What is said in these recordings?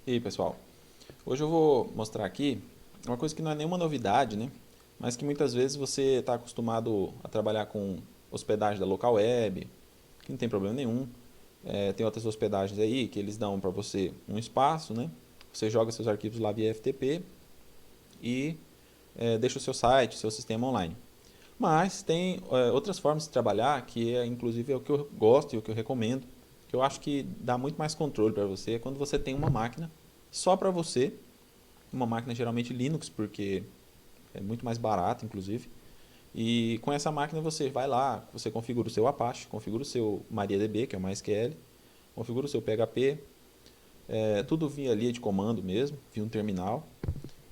E aí, pessoal? Hoje eu vou mostrar aqui uma coisa que não é nenhuma novidade, né? Mas que muitas vezes você está acostumado a trabalhar com hospedagem da local web, que não tem problema nenhum. Tem outras hospedagens aí que eles dão para você um espaço, né? Você joga seus arquivos lá via FTP e deixa o seu site, seu sistema online. Mas tem outras formas de trabalhar que inclusive é o que eu gosto e o que eu recomendo, que eu acho que dá muito mais controle para você, é quando você tem uma máquina só para você, uma máquina geralmente Linux, porque é muito mais barato, inclusive. E com essa máquina você vai lá, você configura o seu Apache, configura o seu MariaDB, que é o MySQL, configura o seu PHP, tudo via linha de comando mesmo, via um terminal.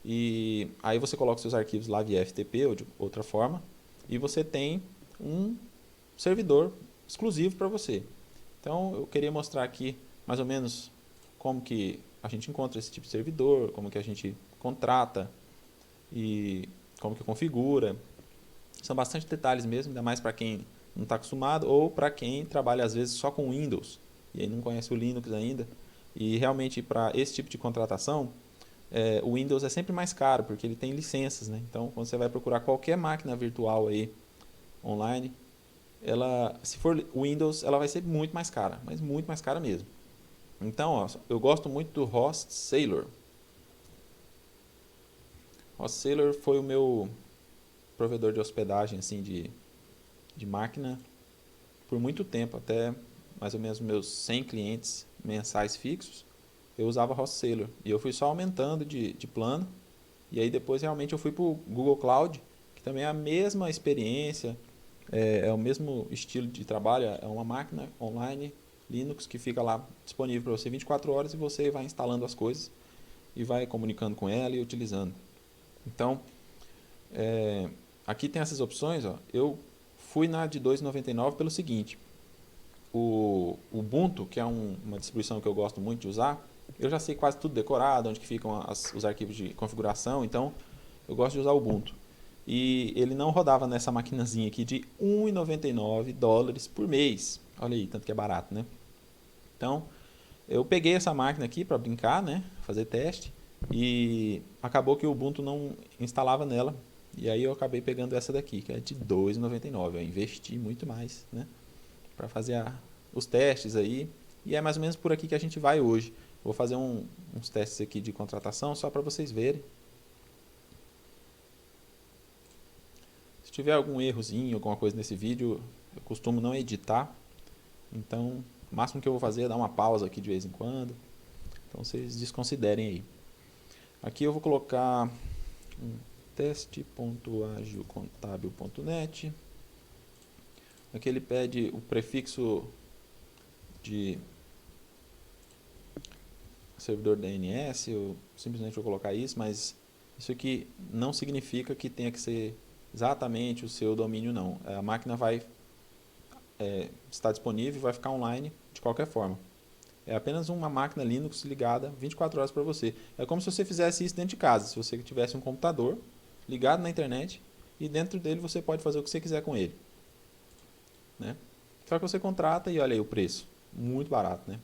E aí você coloca os seus arquivos lá via FTP ou de outra forma, e você tem um servidor exclusivo para você. Então eu queria mostrar aqui mais ou menos como que a gente encontra esse tipo de servidor, como que a gente contrata e como que configura. São bastante detalhes mesmo, ainda mais para quem não está acostumado ou para quem trabalha às vezes só com Windows e aí não conhece o Linux ainda. E realmente para esse tipo de contratação, o Windows é sempre mais caro porque ele tem licenças, né? Então quando você vai procurar qualquer máquina virtual aí online, ela, se for Windows, ela vai ser muito mais cara, mas muito mais cara mesmo. Então, ó, eu gosto muito do Host Sailor. Host Sailor foi o meu provedor de hospedagem assim de máquina por muito tempo, até mais ou menos meus 100 clientes mensais fixos, eu usava Host Sailor. E eu fui só aumentando de plano. E aí depois realmente eu fui para o Google Cloud, que também é a mesma experiência, é o mesmo estilo de trabalho, é uma máquina online Linux que fica lá disponível para você 24 horas e você vai instalando as coisas e vai comunicando com ela e utilizando. Então, aqui tem essas opções. Ó. Eu fui na de 2,99 pelo seguinte: o Ubuntu, que é uma distribuição que eu gosto muito de usar, eu já sei quase tudo decorado, onde que ficam os arquivos de configuração, então eu gosto de usar o Ubuntu. E ele não rodava nessa maquinazinha aqui de 1,99 dólares por mês. Olha aí, tanto que é barato, né? Então, eu peguei essa máquina aqui para brincar, né? Fazer teste. E acabou que o Ubuntu não instalava nela. E aí eu acabei pegando essa daqui, que é de 2,99. Eu investi muito mais, né? Para fazer os testes aí. E é mais ou menos por aqui que a gente vai hoje. Vou fazer uns testes aqui de contratação só para vocês verem. Se tiver algum errozinho, alguma coisa nesse vídeo, eu costumo não editar. Então, o máximo que eu vou fazer é dar uma pausa aqui de vez em quando. Então, vocês desconsiderem aí. Aqui eu vou colocar um teste.agilcontábil.net. Aqui ele pede o prefixo de servidor DNS, eu simplesmente vou colocar isso, mas isso aqui não significa que tenha que ser exatamente o seu domínio, não. A máquina vai estar disponível e vai ficar online de qualquer forma. É apenas uma máquina Linux ligada 24 horas para você. É como se você fizesse isso dentro de casa. Se você tivesse um computador ligado na internet e dentro dele você pode fazer o que você quiser com ele. Né? Só que você contrata e olha aí o preço. Muito barato, né?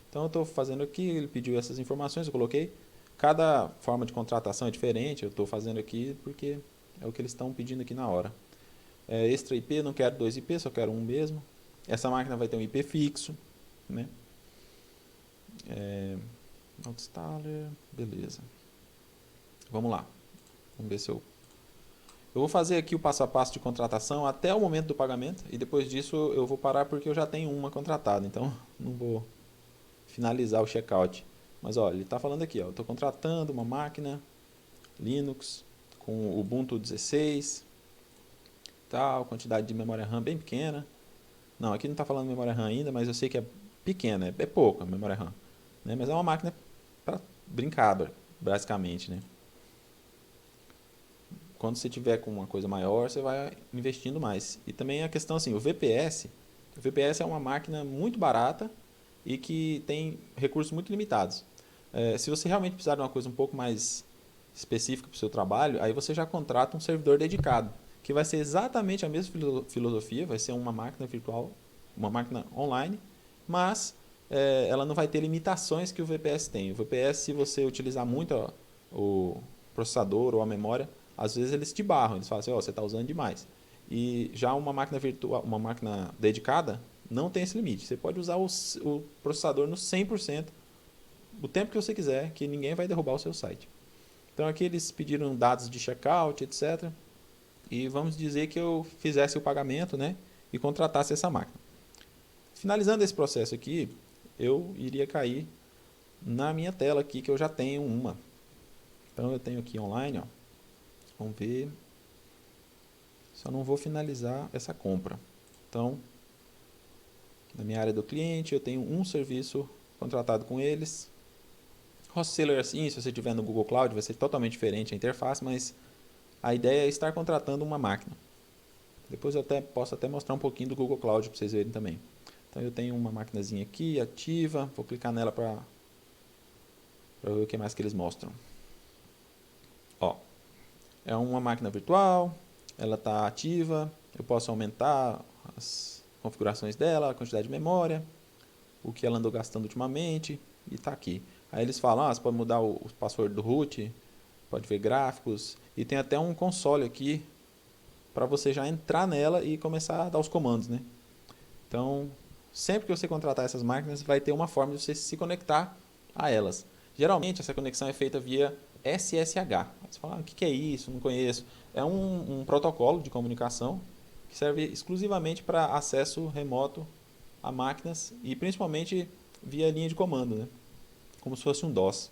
Então eu estou fazendo aqui, ele pediu essas informações, eu coloquei. Cada forma de contratação é diferente, eu estou fazendo aqui porque é o que eles estão pedindo aqui na hora. Extra IP, não quero 2 IP, só quero um mesmo. Essa máquina vai ter um IP fixo, né? Autostaller, beleza. Vamos lá. Vamos ver se eu vou fazer aqui o passo a passo de contratação até o momento do pagamento e depois disso eu vou parar porque eu já tenho uma contratada, então não vou finalizar o checkout. Mas olha, ele está falando aqui, ó, eu estou contratando uma máquina Linux com Ubuntu 16, tal, quantidade de memória RAM bem pequena. Não, aqui não está falando memória RAM ainda, mas eu sei que é pequena, é pouca a memória RAM. Né? Mas é uma máquina para brincar, basicamente. Né? Quando você tiver com uma coisa maior, você vai investindo mais. E também a questão assim, o VPS é uma máquina muito barata e que tem recursos muito limitados. Se você realmente precisar de uma coisa um pouco mais específica para o seu trabalho, aí você já contrata um servidor dedicado, que vai ser exatamente a mesma filosofia, vai ser uma máquina virtual, uma máquina online, mas ela não vai ter limitações que o VPS tem. O VPS, se você utilizar muito o processador ou a memória, às vezes eles te barram, eles falam assim, você está usando demais. E já uma máquina virtual, uma máquina dedicada, não tem esse limite. Você pode usar o processador no 100%, o tempo que você quiser, que ninguém vai derrubar o seu site. Então aqui eles pediram dados de checkout, etc. E vamos dizer que eu fizesse o pagamento, né, e contratasse essa máquina. Finalizando esse processo aqui, eu iria cair na minha tela aqui, que eu já tenho uma. Então eu tenho aqui online, ó. Vamos ver. Só não vou finalizar essa compra. Então, na minha área do cliente, eu tenho um serviço contratado com eles. Wholesaler assim, se você estiver no Google Cloud, vai ser totalmente diferente a interface, mas a ideia é estar contratando uma máquina. Depois eu posso até mostrar um pouquinho do Google Cloud para vocês verem também. Então eu tenho uma maquinazinha aqui, ativa, vou clicar nela para ver o que mais que eles mostram. Ó, é uma máquina virtual, ela está ativa, eu posso aumentar as configurações dela, a quantidade de memória, o que ela andou gastando ultimamente, e está aqui. Aí eles falam, você pode mudar o password do root, pode ver gráficos, e tem até um console aqui para você já entrar nela e começar a dar os comandos, né? Então, sempre que você contratar essas máquinas, vai ter uma forma de você se conectar a elas. Geralmente, essa conexão é feita via SSH. Você fala, o que é isso? Não conheço. É um protocolo de comunicação que serve exclusivamente para acesso remoto a máquinas e principalmente via linha de comando, né? Como se fosse um DOS.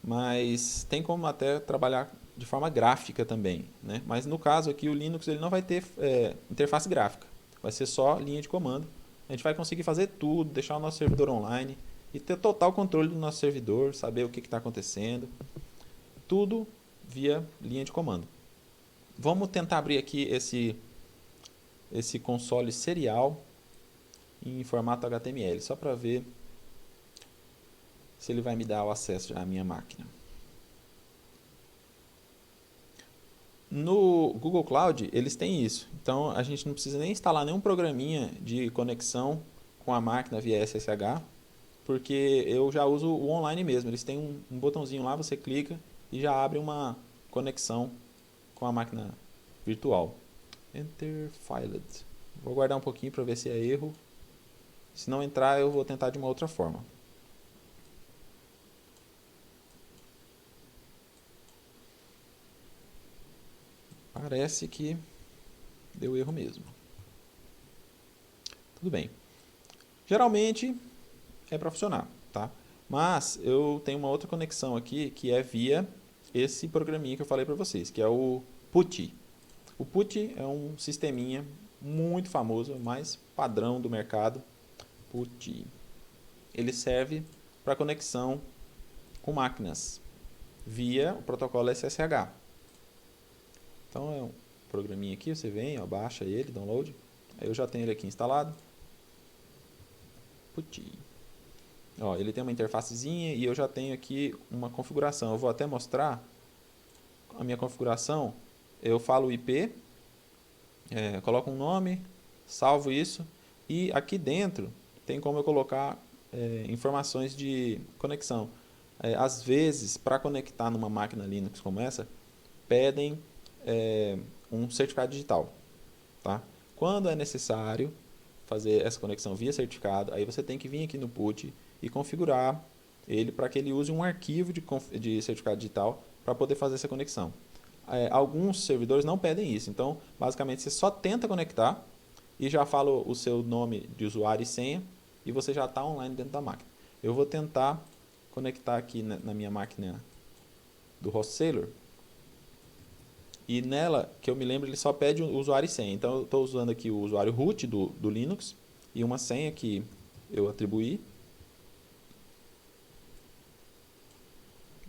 Mas tem como até trabalhar de forma gráfica também, né? Mas no caso aqui o Linux ele não vai ter interface gráfica, vai ser só linha de comando. A gente vai conseguir fazer tudo, deixar o nosso servidor online e ter total controle do nosso servidor, saber o que está acontecendo, tudo via linha de comando. Vamos tentar abrir aqui esse console serial em formato HTML, só para ver se ele vai me dar o acesso à minha máquina. No Google Cloud, eles têm isso. Então, a gente não precisa nem instalar nenhum programinha de conexão com a máquina via SSH, porque eu já uso o online mesmo. Eles têm um botãozinho lá, você clica e já abre uma conexão com a máquina virtual. Enter Filed. Vou guardar um pouquinho para ver se é erro. Se não entrar, eu vou tentar de uma outra forma. Parece que deu erro mesmo. Tudo bem. Geralmente é para funcionar, tá? Mas eu tenho uma outra conexão aqui que é via esse programinha que eu falei para vocês, que é o PuTTY. O PuTTY é um sisteminha muito famoso, mais padrão do mercado. PuTTY. Ele serve para conexão com máquinas via o protocolo SSH. Então é um programinha aqui, você vem, baixa ele, download. Aí eu já tenho ele aqui instalado. PuTTY. Ele tem uma interfacezinha e eu já tenho aqui uma configuração. Eu vou até mostrar a minha configuração. Eu falo o IP, coloco um nome, salvo isso e aqui dentro tem como eu colocar informações de conexão. Às vezes, para conectar numa máquina Linux como essa, pedem um certificado digital. Tá? Quando é necessário fazer essa conexão via certificado, aí você tem que vir aqui no PuTTY e configurar ele para que ele use um arquivo de certificado digital para poder fazer essa conexão. Alguns servidores não pedem isso, então basicamente você só tenta conectar e já fala o seu nome de usuário e senha e você já está online dentro da máquina. Eu vou tentar conectar aqui na minha máquina do Wholesaler e nela, que eu me lembro, ele só pede o usuário e senha. Então eu estou usando aqui o usuário root do Linux e uma senha que eu atribuí.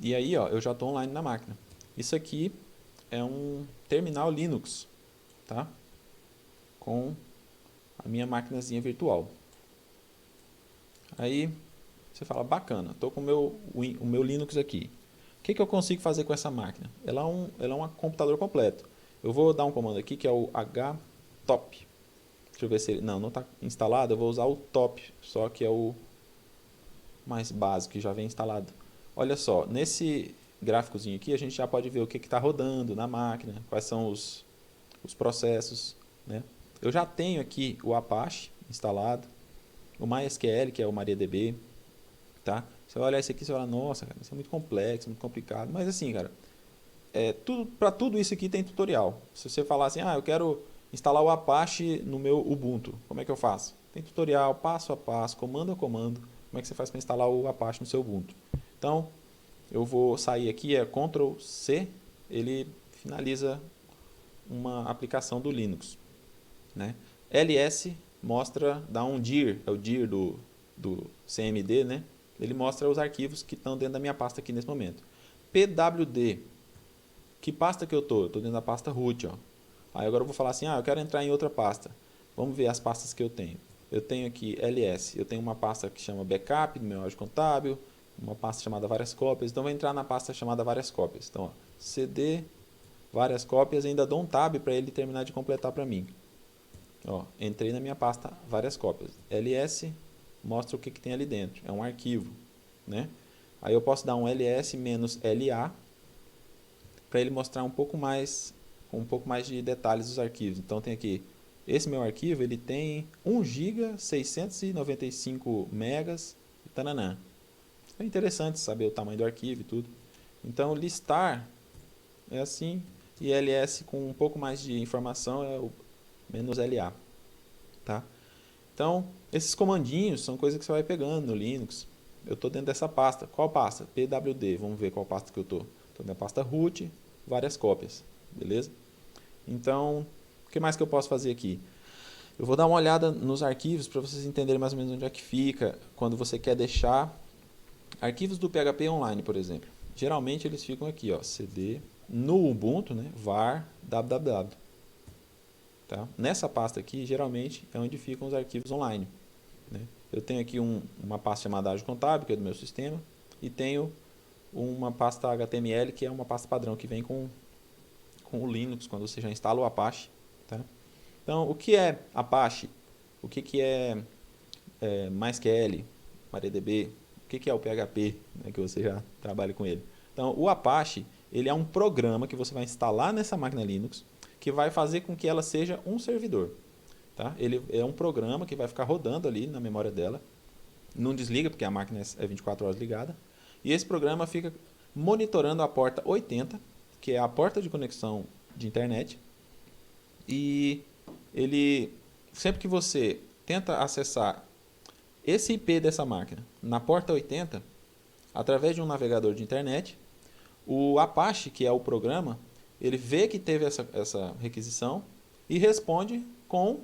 E aí eu já estou online na máquina. Isso aqui é um terminal Linux, tá? Com a minha maquinazinha virtual. Aí você fala, bacana, estou com o meu Linux aqui. O que eu consigo fazer com essa máquina? Ela é um computador completo. Eu vou dar um comando aqui que é o htop. Deixa eu ver se ele... Não está instalado. Eu vou usar o top, só que é o mais básico que já vem instalado. Olha só, nesse gráficozinho aqui a gente já pode ver o que está rodando na máquina, quais são os processos, né? Eu já tenho aqui o Apache instalado, o MySQL, que é o MariaDB, tá? Você vai olhar isso aqui e vai falar, nossa, cara, isso é muito complexo, muito complicado. Mas assim, cara, para tudo isso aqui tem tutorial. Se você falar assim, eu quero instalar o Apache no meu Ubuntu, como é que eu faço? Tem tutorial, passo a passo, comando a comando, como é que você faz para instalar o Apache no seu Ubuntu. Então, eu vou sair aqui, Ctrl C, ele finaliza uma aplicação do Linux, né? ls mostra, dá um dir, é o dir do CMD, né? Ele mostra os arquivos que estão dentro da minha pasta aqui nesse momento. pwd, que pasta que eu estou? Eu estou dentro da pasta root, ó. Aí agora eu vou falar assim, eu quero entrar em outra pasta. Vamos ver as pastas que eu tenho. Eu tenho aqui ls, eu tenho uma pasta que chama backup do meu áudio contábil, uma pasta chamada várias cópias, então vou entrar na pasta chamada várias cópias. Então, cd várias cópias e ainda dou um tab para ele terminar de completar para mim. Entrei na minha pasta várias cópias. ls mostra o que tem ali dentro, é um arquivo, né? Aí eu posso dar um ls-la para ele mostrar um pouco mais de detalhes dos arquivos. Então tem aqui, esse meu arquivo, ele tem 1 GB, 695 megas, e tananã. É interessante saber o tamanho do arquivo e tudo. Então listar é assim, e ls com um pouco mais de informação é o -la, tá? Então, esses comandinhos são coisas que você vai pegando no Linux. Eu estou dentro dessa pasta. Qual pasta? pwd. Vamos ver qual pasta que eu estou. Estou na pasta root, várias cópias. Beleza? Então, o que mais que eu posso fazer aqui? Eu vou dar uma olhada nos arquivos para vocês entenderem mais ou menos onde é que fica quando você quer deixar arquivos do PHP online, por exemplo. Geralmente eles ficam aqui, cd, no Ubuntu, né, var www. Tá? Nessa pasta aqui, geralmente, é onde ficam os arquivos online, né? Eu tenho aqui uma pasta chamada áudio contábil, que é do meu sistema, e tenho uma pasta HTML, que é uma pasta padrão que vem com o Linux, quando você já instala o Apache. Tá? Então, o que é Apache? O que é MySQL, MariaDB? O que é o PHP, né, que você já trabalha com ele? Então, o Apache, ele é um programa que você vai instalar nessa máquina Linux, que vai fazer com que ela seja um servidor. Tá? Ele é um programa que vai ficar rodando ali na memória dela. Não desliga, porque a máquina é 24 horas ligada. E esse programa fica monitorando a porta 80, que é a porta de conexão de internet. E ele, sempre que você tenta acessar esse IP dessa máquina na porta 80, através de um navegador de internet, o Apache, que é o programa, ele vê que teve essa requisição e responde com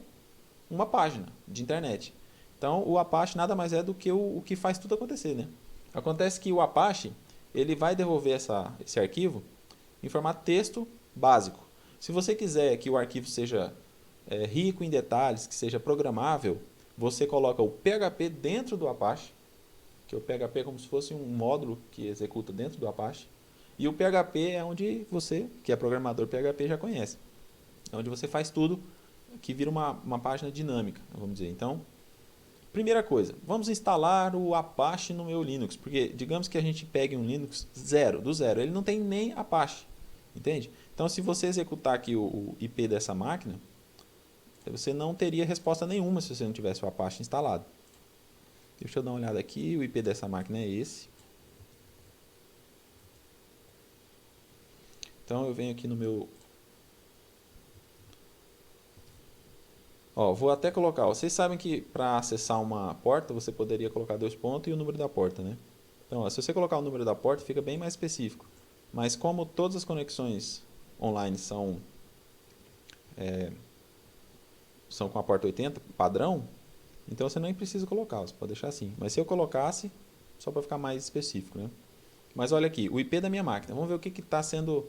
uma página de internet. Então, o Apache nada mais é do que o que faz tudo acontecer, né? Acontece que o Apache ele vai devolver esse arquivo em formato texto básico. Se você quiser que o arquivo seja rico em detalhes, que seja programável, você coloca o PHP dentro do Apache, que o PHP é como se fosse um módulo que executa dentro do Apache. E o PHP é onde você, que é programador PHP, já conhece. É onde você faz tudo que vira uma página dinâmica, vamos dizer. Então, primeira coisa, vamos instalar o Apache no meu Linux, porque digamos que a gente pegue um Linux do zero, ele não tem nem Apache, entende? Então, se você executar aqui o IP dessa máquina, você não teria resposta nenhuma se você não tivesse o Apache instalado. Deixa eu dar uma olhada aqui, o IP dessa máquina é esse. Então, eu venho aqui no meu... vou até colocar, vocês sabem que para acessar uma porta você poderia colocar 2 pontos e o número da porta, né? Então, se você colocar o número da porta fica bem mais específico. Mas como todas as conexões online são com a porta 80 padrão, então você nem precisa colocar, você pode deixar assim. Mas se eu colocasse, só para ficar mais específico, né? Mas olha aqui, o IP da minha máquina, vamos ver o que está sendo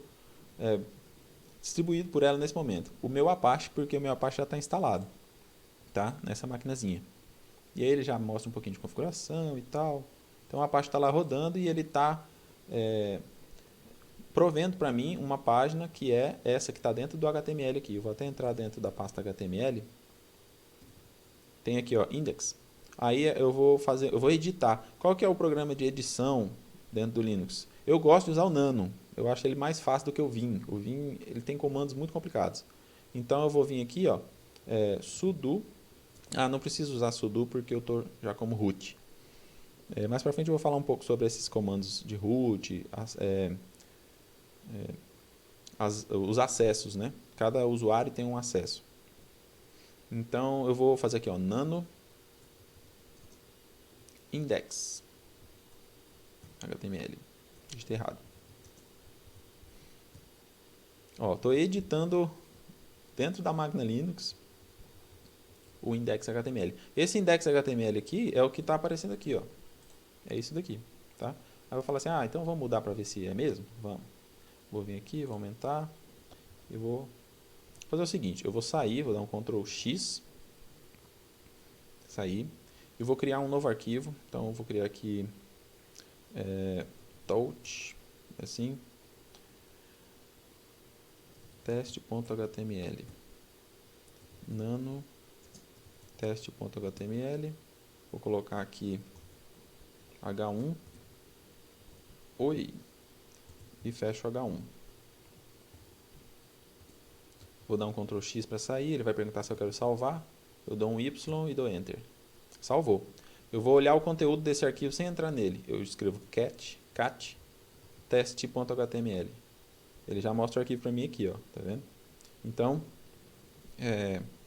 distribuído por ela nesse momento. O meu Apache, porque o meu Apache já está instalado, tá? Nessa maquinazinha. E aí ele já mostra um pouquinho de configuração e tal. Então o Apache está lá rodando e ele está provendo para mim uma página que é essa que está dentro do HTML aqui. Eu vou até entrar dentro da pasta HTML. Tem aqui, index. Aí eu vou editar. Qual que é o programa de edição dentro do Linux? Eu gosto de usar o Nano. Eu acho ele mais fácil do que o Vim. O Vim ele tem comandos muito complicados. Então eu vou vir aqui, ó, sudo. Ah, não preciso usar sudo porque eu estou já como root. Mais para frente eu vou falar um pouco sobre esses comandos de root, os acessos, né? Cada usuário tem um acesso. Então eu vou fazer aqui, ó, nano index HTML. Digitei errado. Ó, estou editando dentro da máquina Linux o index HTML. Esse index HTML aqui é o que está aparecendo aqui, ó. É isso daqui, tá? Aí eu vou falar assim, ah, então vamos mudar para ver se é mesmo? Vamos. Vou vir aqui, vou aumentar e vou fazer o seguinte, eu vou sair, vou dar um Ctrl X, sair, e vou criar um novo arquivo. Então eu vou criar aqui touch, assim, teste.html, nano teste.html, vou colocar aqui H1, oi, e fecho H1. Vou dar um Ctrl X para sair, ele vai perguntar se eu quero salvar, eu dou um Y e dou Enter. Salvou. Eu vou olhar o conteúdo desse arquivo sem entrar nele. Eu escrevo cat teste.html. Ele já mostra o arquivo para mim aqui, ó, tá vendo? Então,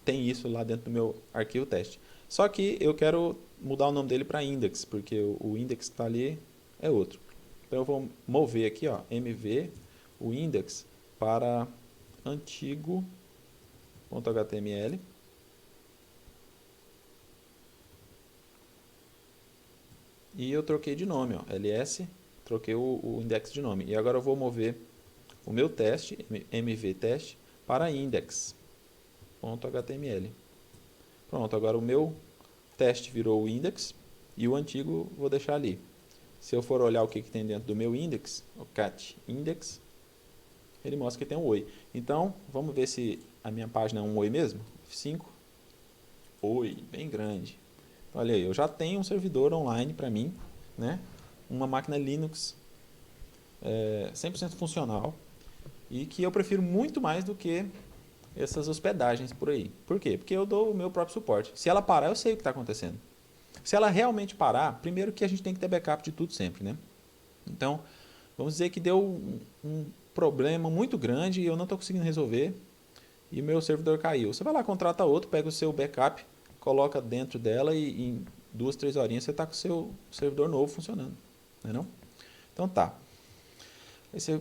tem isso lá dentro do meu arquivo teste. Só que eu quero mudar o nome dele para index, porque o index que está ali é outro. Então eu vou mover aqui, ó, mv, o index para antigo.html. E eu troquei de nome, ó, ls, troquei o index de nome. E agora eu vou mover o meu teste, mv teste, para index.html. Pronto, agora o meu teste virou o index e o antigo vou deixar ali. Se eu for olhar o que tem dentro do meu index, o cat index, ele mostra que tem um oi. Então, vamos ver se a minha página é um oi mesmo. F5, oi, bem grande. Olha aí, eu já tenho um servidor online para mim, né? Uma máquina Linux 100% funcional e que eu prefiro muito mais do que essas hospedagens por aí. Por quê? Porque eu dou o meu próprio suporte. Se ela parar, eu sei o que está acontecendo. Se ela realmente parar, primeiro que a gente tem que ter backup de tudo sempre, né? Então, vamos dizer que deu um problema muito grande e eu não estou conseguindo resolver e meu servidor caiu. Você vai lá, contrata outro, pega o seu backup, coloca dentro dela e em 2, 3 horinhas você está com o seu servidor novo funcionando. Não é não? Então tá. Aí você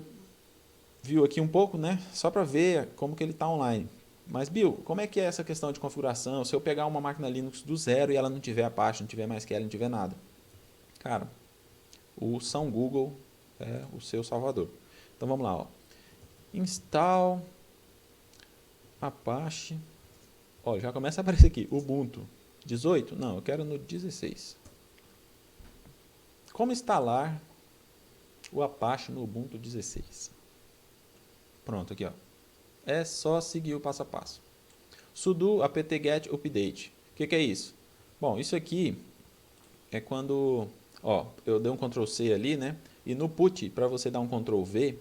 viu aqui um pouco, né? Só para ver como que ele está online. Mas, Bill, como é que é essa questão de configuração? Se eu pegar uma máquina Linux do zero e ela não tiver Apache, não tiver MySQL, não tiver nada. Cara, o São Google é o seu salvador. Então vamos lá, ó. Install Apache. Ó, já começa a aparecer aqui, Ubuntu 18? Não, eu quero no 16. Como instalar o Apache no Ubuntu 16? Pronto, aqui, ó. É só seguir o passo a passo. Sudo apt-get update. O que é isso? Bom, isso aqui é quando, ó, eu dei um Ctrl C ali, né? E no put, para você dar um Ctrl V,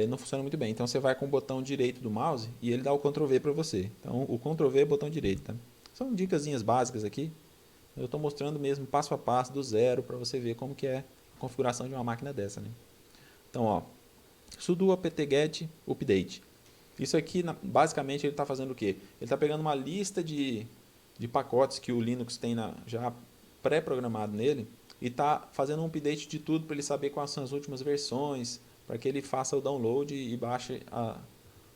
não funciona muito bem. Então você vai com o botão direito do mouse e ele dá o Ctrl V para você. Então o Ctrl V é o botão direito, tá? São dicasinhas básicas aqui. Eu estou mostrando mesmo passo a passo do zero para você ver como que é a configuração de uma máquina dessa, né? Então, ó, sudo apt-get update. Isso aqui, basicamente, ele está fazendo o quê? Ele está pegando uma lista de pacotes que o Linux tem já pré-programado nele e está fazendo um update de tudo para ele saber quais são as últimas versões, para que ele faça o download e baixe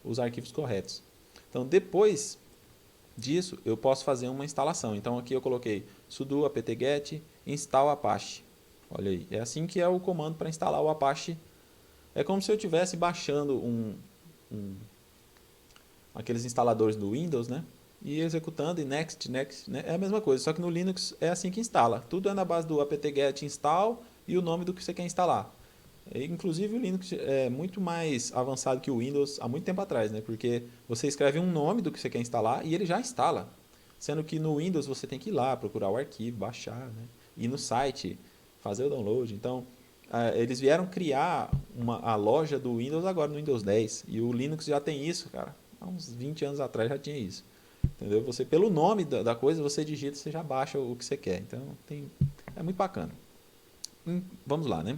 os arquivos corretos. Então, depois disso, eu posso fazer uma instalação. Então, aqui eu coloquei sudo apt-get install Apache. Olha aí, é assim que é o comando para instalar o Apache. É como se eu estivesse baixando aqueles instaladores do Windows, né? E executando e next, next, né? É a mesma coisa, só que no Linux é assim que instala. Tudo é na base do apt-get install e o nome do que você quer instalar. Inclusive o Linux é muito mais avançado que o Windows há muito tempo atrás, né? Porque você escreve um nome do que você quer instalar e ele já instala. Sendo que no Windows você tem que ir lá, procurar o arquivo, baixar, né? Ir no site, fazer o download. Então, eles vieram criar a loja do Windows agora no Windows 10. E o Linux já tem isso, cara. Há uns 20 anos atrás já tinha isso. Entendeu? Você, pelo nome da coisa, você digita, você já baixa o que você quer. Então, é muito bacana. Vamos lá, né?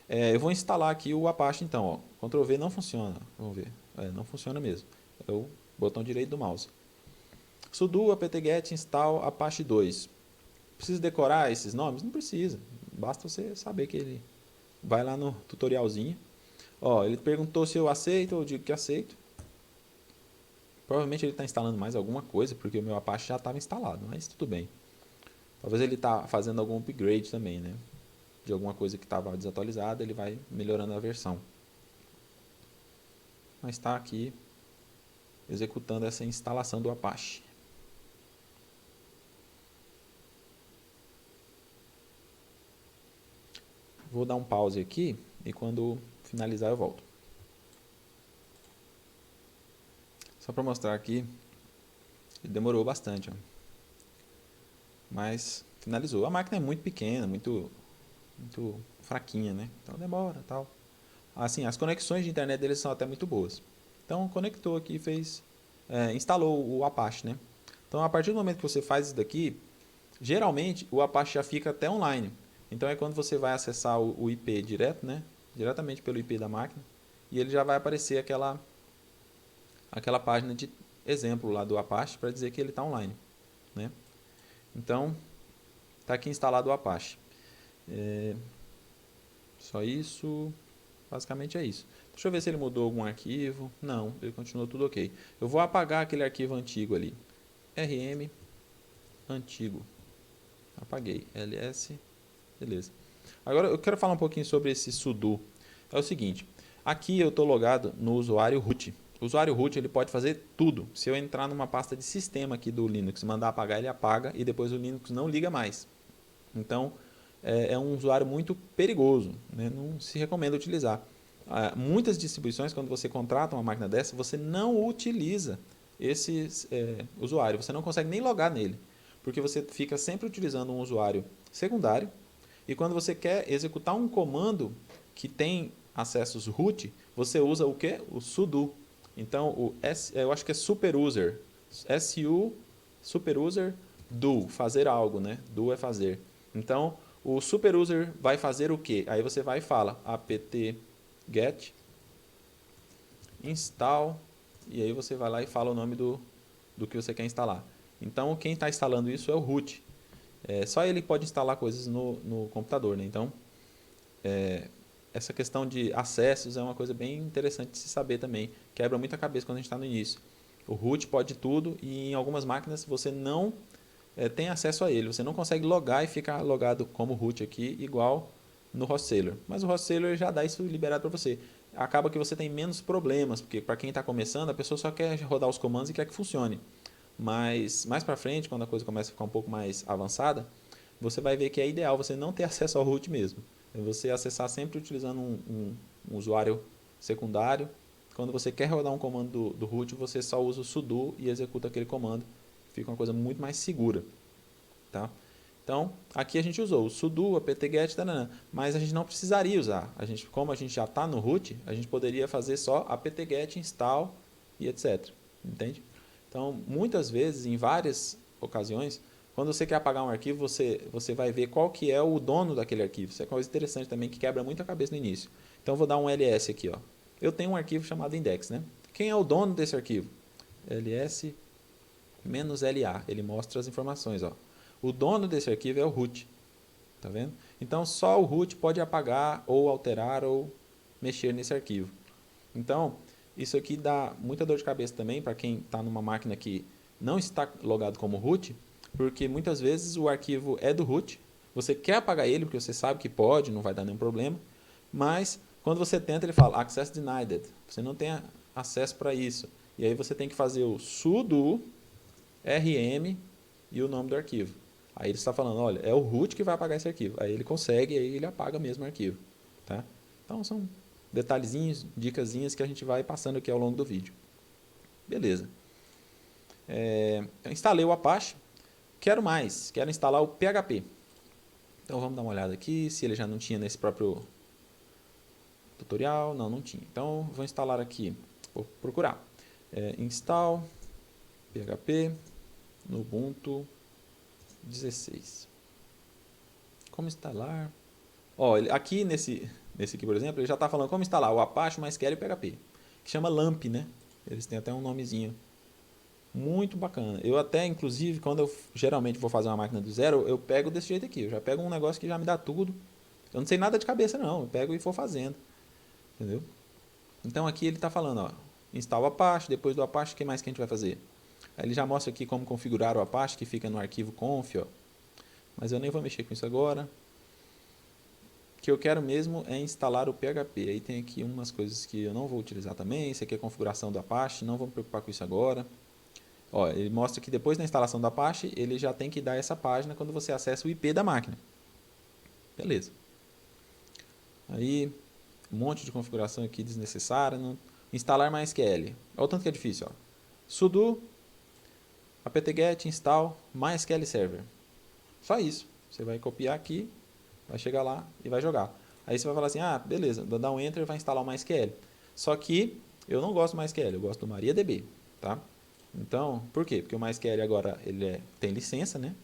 Eu vou instalar aqui o Apache, então. Ó. Ctrl V não funciona. Vamos ver. Não funciona mesmo. É o botão direito do mouse. Sudo apt-get install Apache 2. Precisa decorar esses nomes? Não precisa. Basta você saber que ele vai lá no tutorialzinho. Ó, ele perguntou se eu aceito, eu digo que aceito. Provavelmente ele está instalando mais alguma coisa, porque o meu Apache já estava instalado, mas tudo bem. Talvez ele está fazendo algum upgrade também, né? De alguma coisa que estava desatualizada, ele vai melhorando a versão. Mas está aqui executando essa instalação do Apache. Vou dar um pause aqui e quando finalizar eu volto. Só para mostrar aqui, ele demorou bastante, ó. Mas finalizou. A máquina é muito pequena, muito fraquinha, né? Então demora, tal. Assim, as conexões de internet deles são até muito boas. Então conectou aqui e fez, instalou o Apache, né? Então a partir do momento que você faz isso daqui, geralmente o Apache já fica até online. Então é quando você vai acessar o IP direto, né? Diretamente pelo IP da máquina, e ele já vai aparecer aquela página de exemplo lá do Apache para dizer que ele está online, né? Então está aqui instalado o Apache. Só isso, basicamente é isso. Deixa eu ver se ele mudou algum arquivo. Não, ele continuou tudo ok. Eu vou apagar aquele arquivo antigo ali. RM antigo. Apaguei. ls. Beleza. Agora eu quero falar um pouquinho sobre esse sudo. É o seguinte, aqui eu estou logado no usuário root. O usuário root ele pode fazer tudo. Se eu entrar numa pasta de sistema aqui do Linux, mandar apagar, ele apaga e depois o Linux não liga mais. Então, é um usuário muito perigoso, né? Não se recomenda utilizar. Muitas distribuições, quando você contrata uma máquina dessa, você não utiliza esse usuário, você não consegue nem logar nele, porque você fica sempre utilizando um usuário secundário, e quando você quer executar um comando que tem acessos root, você usa o que? O sudo. Então, eu acho que é superuser, su, superuser, do, fazer algo, né? Do é fazer. Então, o superuser vai fazer o quê? Aí você vai e fala apt-get install, e aí você vai lá e fala o nome do que você quer instalar. Então, quem está instalando isso é o root. Só ele pode instalar coisas no computador, né? Então, essa questão de acessos é uma coisa bem interessante de se saber também. Quebra muita cabeça quando a gente está no início. O root pode tudo e em algumas máquinas você não tem acesso a ele. Você não consegue logar e ficar logado como root aqui, igual no Hostsailor. Mas o Hostsailor já dá isso liberado para você. Acaba que você tem menos problemas, porque para quem está começando, a pessoa só quer rodar os comandos e quer que funcione. Mas mais para frente, quando a coisa começa a ficar um pouco mais avançada, você vai ver que é ideal você não ter acesso ao root mesmo. É você acessar sempre utilizando um usuário secundário. Quando você quer rodar um comando do root, você só usa o sudo e executa aquele comando. Fica uma coisa muito mais segura. Tá? Então, aqui a gente usou o sudo, apt-get, mas a gente não precisaria usar. Como a gente já está no root, a gente poderia fazer só apt-get install e etc. Entende? Então, muitas vezes, em várias ocasiões, quando você quer apagar um arquivo, você vai ver qual que é o dono daquele arquivo. Isso é uma coisa interessante também, que quebra muito a cabeça no início. Então, eu vou dar um ls aqui. Ó. Eu tenho um arquivo chamado index. Né? Quem é o dono desse arquivo? ls-la. Ele mostra as informações. Ó. O dono desse arquivo é o root. Tá vendo? Então, só o root pode apagar, ou alterar, ou mexer nesse arquivo. Então, isso aqui dá muita dor de cabeça também para quem está numa máquina que não está logado como root, porque muitas vezes o arquivo é do root, você quer apagar ele porque você sabe que pode, não vai dar nenhum problema, mas quando você tenta ele fala access denied, você não tem acesso para isso. E aí você tem que fazer o sudo rm e o nome do arquivo. Aí ele está falando, olha, é o root que vai apagar esse arquivo. Aí ele consegue, aí ele apaga mesmo o arquivo. Tá? Então são detalhezinhos, dicasinhas que a gente vai passando aqui ao longo do vídeo. Beleza. Eu instalei o Apache, quero mais, quero instalar o PHP. Então vamos dar uma olhada aqui, se ele já não tinha nesse próprio tutorial. Não tinha. Então vou instalar aqui, vou procurar. Install PHP no Ubuntu 16. Como instalar? Aqui nesse aqui, por exemplo, ele já está falando como instalar o Apache, o MySQL e o PHP, que chama LAMP, né? Eles têm até um nomezinho muito bacana. Eu até, inclusive, quando eu geralmente vou fazer uma máquina do zero, eu pego desse jeito aqui. Eu já pego um negócio que já me dá tudo. Eu não sei nada de cabeça, não. Eu pego e vou fazendo. Entendeu? Então aqui ele está falando, ó, instala o Apache, depois do Apache, o que mais que a gente vai fazer? Aí ele já mostra aqui como configurar o Apache, que fica no arquivo conf, ó. Mas eu nem vou mexer com isso agora. O que eu quero mesmo é instalar o PHP. Aí tem aqui umas coisas que eu não vou utilizar também. Isso aqui é a configuração do Apache, não vou me preocupar com isso agora. Ó, ele mostra que depois da instalação do Apache, ele já tem que dar essa página quando você acessa o IP da máquina. Beleza. Aí, um monte de configuração aqui desnecessária. Não... Instalar MySQL. Olha o tanto que é difícil. Ó. Sudo apt-get install MySQL server. Só isso. Você vai copiar aqui, vai chegar lá e vai jogar. Aí você vai falar assim, ah, beleza, vou dar um enter e vai instalar o MySQL. Só que eu não gosto do MySQL, eu gosto do MariaDB, tá? Então, por quê? Porque o MySQL agora ele tem licença, né?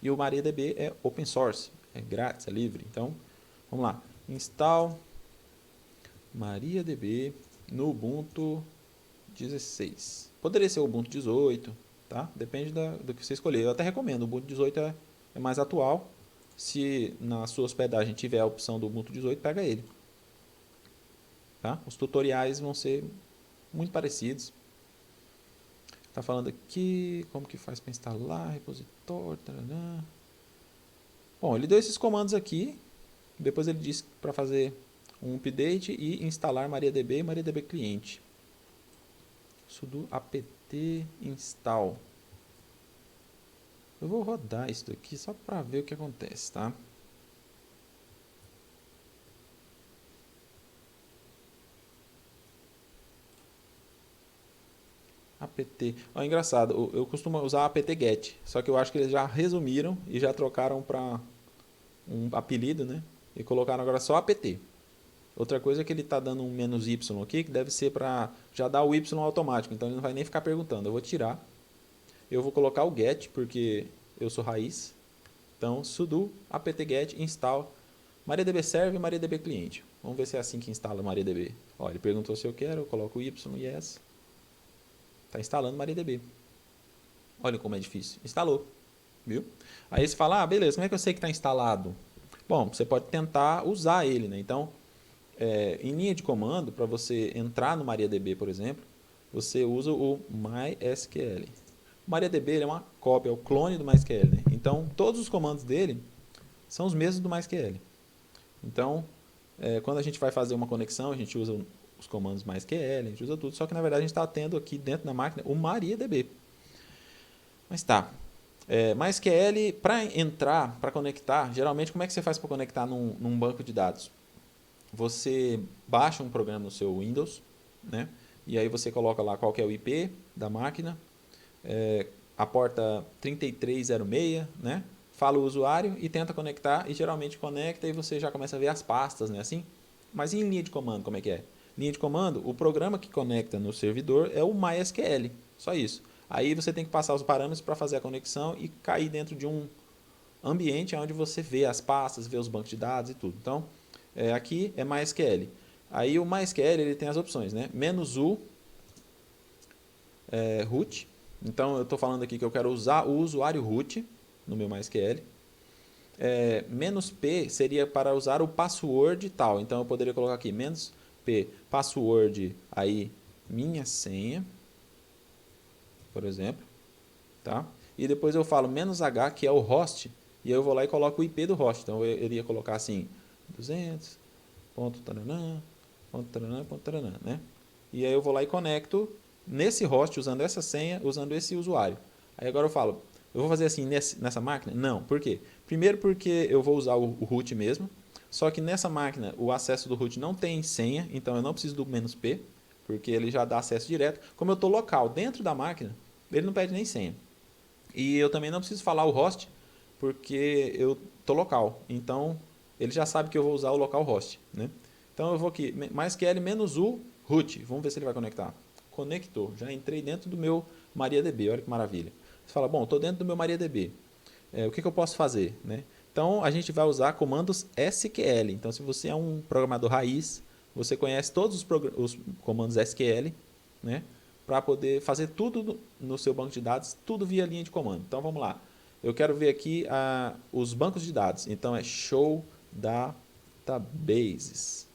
E o MariaDB é open source, é grátis, é livre. Então, vamos lá. Install MariaDB no Ubuntu 16. Poderia ser o Ubuntu 18, tá? Depende do que você escolher. Eu até recomendo, o Ubuntu 18 é mais atual. Se na sua hospedagem tiver a opção do Ubuntu 18, pega ele. Tá? Os tutoriais vão ser muito parecidos. Está falando aqui como que faz para instalar, repositório. Tarará. Bom, ele deu esses comandos aqui. Depois ele disse para fazer um update e instalar MariaDB e MariaDB cliente. Sudo apt install. Eu vou rodar isso aqui só para ver o que acontece, tá? apt. Ó, engraçado, eu costumo usar apt-get, só que eu acho que eles já resumiram e já trocaram para um apelido, né? E colocaram agora só apt. Outra coisa é que ele está dando um "-y" aqui, que deve ser para já dar o y automático, então ele não vai nem ficar perguntando. Eu vou tirar. Eu vou colocar o get, porque eu sou raiz. Então, sudo apt-get install MariaDB server e MariaDB cliente. Vamos ver se é assim que instala MariaDB. Ó, ele perguntou se eu quero, eu coloco o y, yes. Está instalando MariaDB. Olha como é difícil. Instalou. Viu? Aí você fala, ah, beleza, como é que eu sei que está instalado? Bom, você pode tentar usar ele, né? Então, em linha de comando, para você entrar no MariaDB, por exemplo, você usa o MySQL. O MariaDB ele é uma cópia, é o clone do MySQL, né? Então, todos os comandos dele são os mesmos do MySQL. Então, quando a gente vai fazer uma conexão, a gente usa os comandos MySQL, a gente usa tudo, só que na verdade a gente está tendo aqui dentro da máquina o MariaDB. Mas tá. MySQL, para entrar, para conectar, geralmente como é que você faz para conectar num banco de dados? Você baixa um programa no seu Windows, né? E aí você coloca lá qual que é o IP da máquina, a porta 3306, né? Fala o usuário e tenta conectar, e geralmente conecta e você já começa a ver as pastas, né? Assim. Mas em linha de comando, como é que é? Linha de comando, o programa que conecta no servidor é o MySQL, só isso. Aí você tem que passar os parâmetros para fazer a conexão e cair dentro de um ambiente onde você vê as pastas, vê os bancos de dados e tudo. Então, aqui é MySQL. Aí o MySQL ele tem as opções, né? "-u", root. Então eu estou falando aqui que eu quero usar o usuário root no meu MySQL. "-p" seria para usar o password tal. Então eu poderia colocar aqui "-p", password, aí minha senha, por exemplo, tá? E depois eu falo "-h", que é o host, e eu vou lá e coloco o IP do host. Então eu iria colocar assim 200.taranã, né? E aí eu vou lá e conecto nesse host usando essa senha, usando esse usuário. Aí agora eu falo, eu vou fazer assim nessa máquina? Não, por quê? Primeiro porque eu vou usar o root mesmo, só que nessa máquina o acesso do root não tem senha, então eu não preciso do "-p", porque ele já dá acesso direto. Como eu estou local dentro da máquina, Ele não pede nem senha. E eu também não preciso falar o host, porque eu tô local. Então, ele já sabe que eu vou usar o localhost, né? Então, eu vou aqui, -u root. Vamos ver se ele vai conectar. Conectou. Já entrei dentro do meu MariaDB. Olha que maravilha. Você fala, bom, estou dentro do meu MariaDB. O que eu posso fazer, né? Então, a gente vai usar comandos SQL. Então, se você é um programador raiz, você conhece todos os comandos SQL, né? Para poder fazer tudo no seu banco de dados, tudo via linha de comando. Então, vamos lá. Eu quero ver aqui os bancos de dados. Então, é show databases.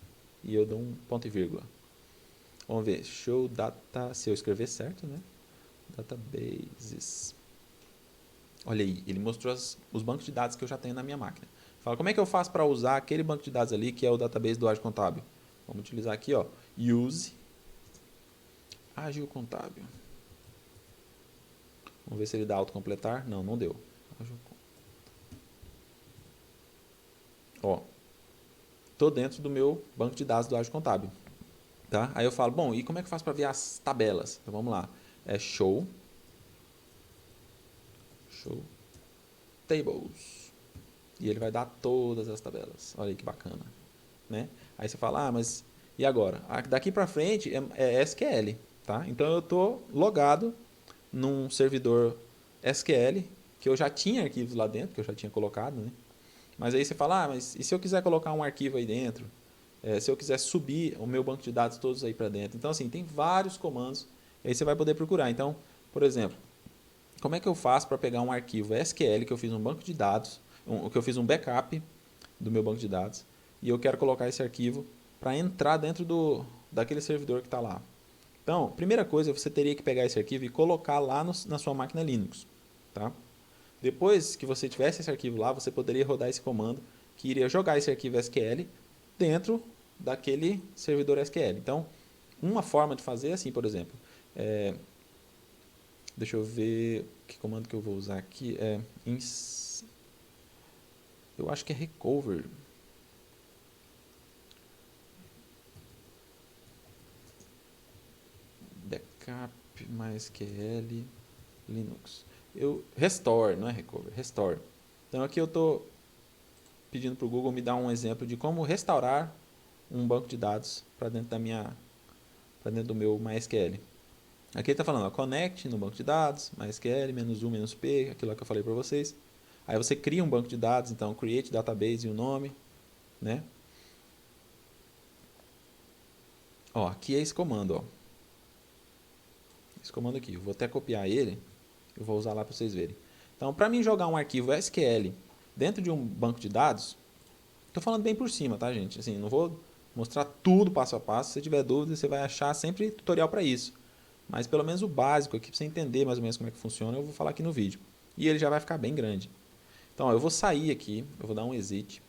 E eu dou um ponto e vírgula. Vamos ver. Show data, se eu escrever certo, né? Databases. Olha aí, ele mostrou os bancos de dados que eu já tenho na minha máquina. Fala, como é que eu faço para usar aquele banco de dados ali, que é o database do Ágil Contábil? Vamos utilizar aqui, ó, use Ágil Contábil. Vamos ver se ele dá autocompletar. Não, não deu. Ó, tô dentro do meu banco de dados do Ágil Contábil. Tá? Aí eu falo, bom, e como é que eu faço para ver as tabelas? Então vamos lá. É show tables. E ele vai dar todas as tabelas. Olha aí que bacana, né? Aí você fala, mas e agora? Daqui para frente é SQL, tá? Então eu estou logado num servidor SQL, que eu já tinha arquivos lá dentro, que eu já tinha colocado, né? Mas aí você fala, mas e se eu quiser colocar um arquivo aí dentro? Se eu quiser subir o meu banco de dados todos aí para dentro? Então, assim, tem vários comandos, aí você vai poder procurar. Então, por exemplo, como é que eu faço para pegar um arquivo SQL que eu fiz um banco de dados, que eu fiz um backup do meu banco de dados, e eu quero colocar esse arquivo para entrar dentro daquele servidor que está lá. Então, primeira coisa, você teria que pegar esse arquivo e colocar lá na sua máquina Linux. Tá? Depois que você tivesse esse arquivo lá, você poderia rodar esse comando que iria jogar esse arquivo SQL dentro daquele servidor SQL. Então, uma forma de fazer é assim, por exemplo, deixa eu ver que comando que eu vou usar aqui. Eu acho que é recover. Backup, MySQL, Linux. Restore, não é recover, restore. Então aqui eu estou pedindo para o Google me dar um exemplo de como restaurar um banco de dados para dentro do meu MySQL. Aqui ele está falando, ó, connect no banco de dados, MySQL, -u, -p, aquilo que eu falei para vocês. Aí você cria um banco de dados, então create database e o nome, né? Ó, aqui é esse comando, ó. Esse comando aqui, eu vou até copiar ele, eu vou usar lá para vocês verem. Então, para mim jogar um arquivo SQL dentro de um banco de dados, estou falando bem por cima, tá, gente? Assim, não vou mostrar tudo passo a passo. Se você tiver dúvida, você vai achar sempre tutorial para isso. Mas pelo menos o básico aqui, para você entender mais ou menos como é que funciona, eu vou falar aqui no vídeo. E ele já vai ficar bem grande. Então, ó, eu vou sair aqui, eu vou dar um exit.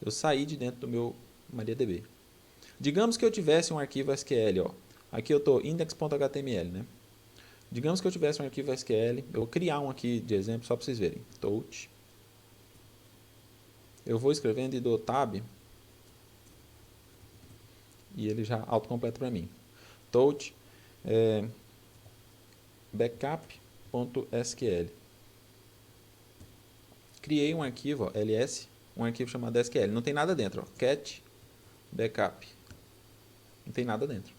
Eu saí de dentro do meu MariaDB. Digamos que eu tivesse um arquivo SQL, ó. Aqui eu estou index.html, né? Digamos que eu tivesse um arquivo SQL, eu vou criar um aqui de exemplo só para vocês verem. Touch. Eu vou escrevendo e dou tab e ele já autocompleta para mim. Touch backup.sql. Criei um arquivo, ó, ls, um arquivo chamado SQL. Não tem nada dentro, ó. Cat backup. Não tem nada dentro.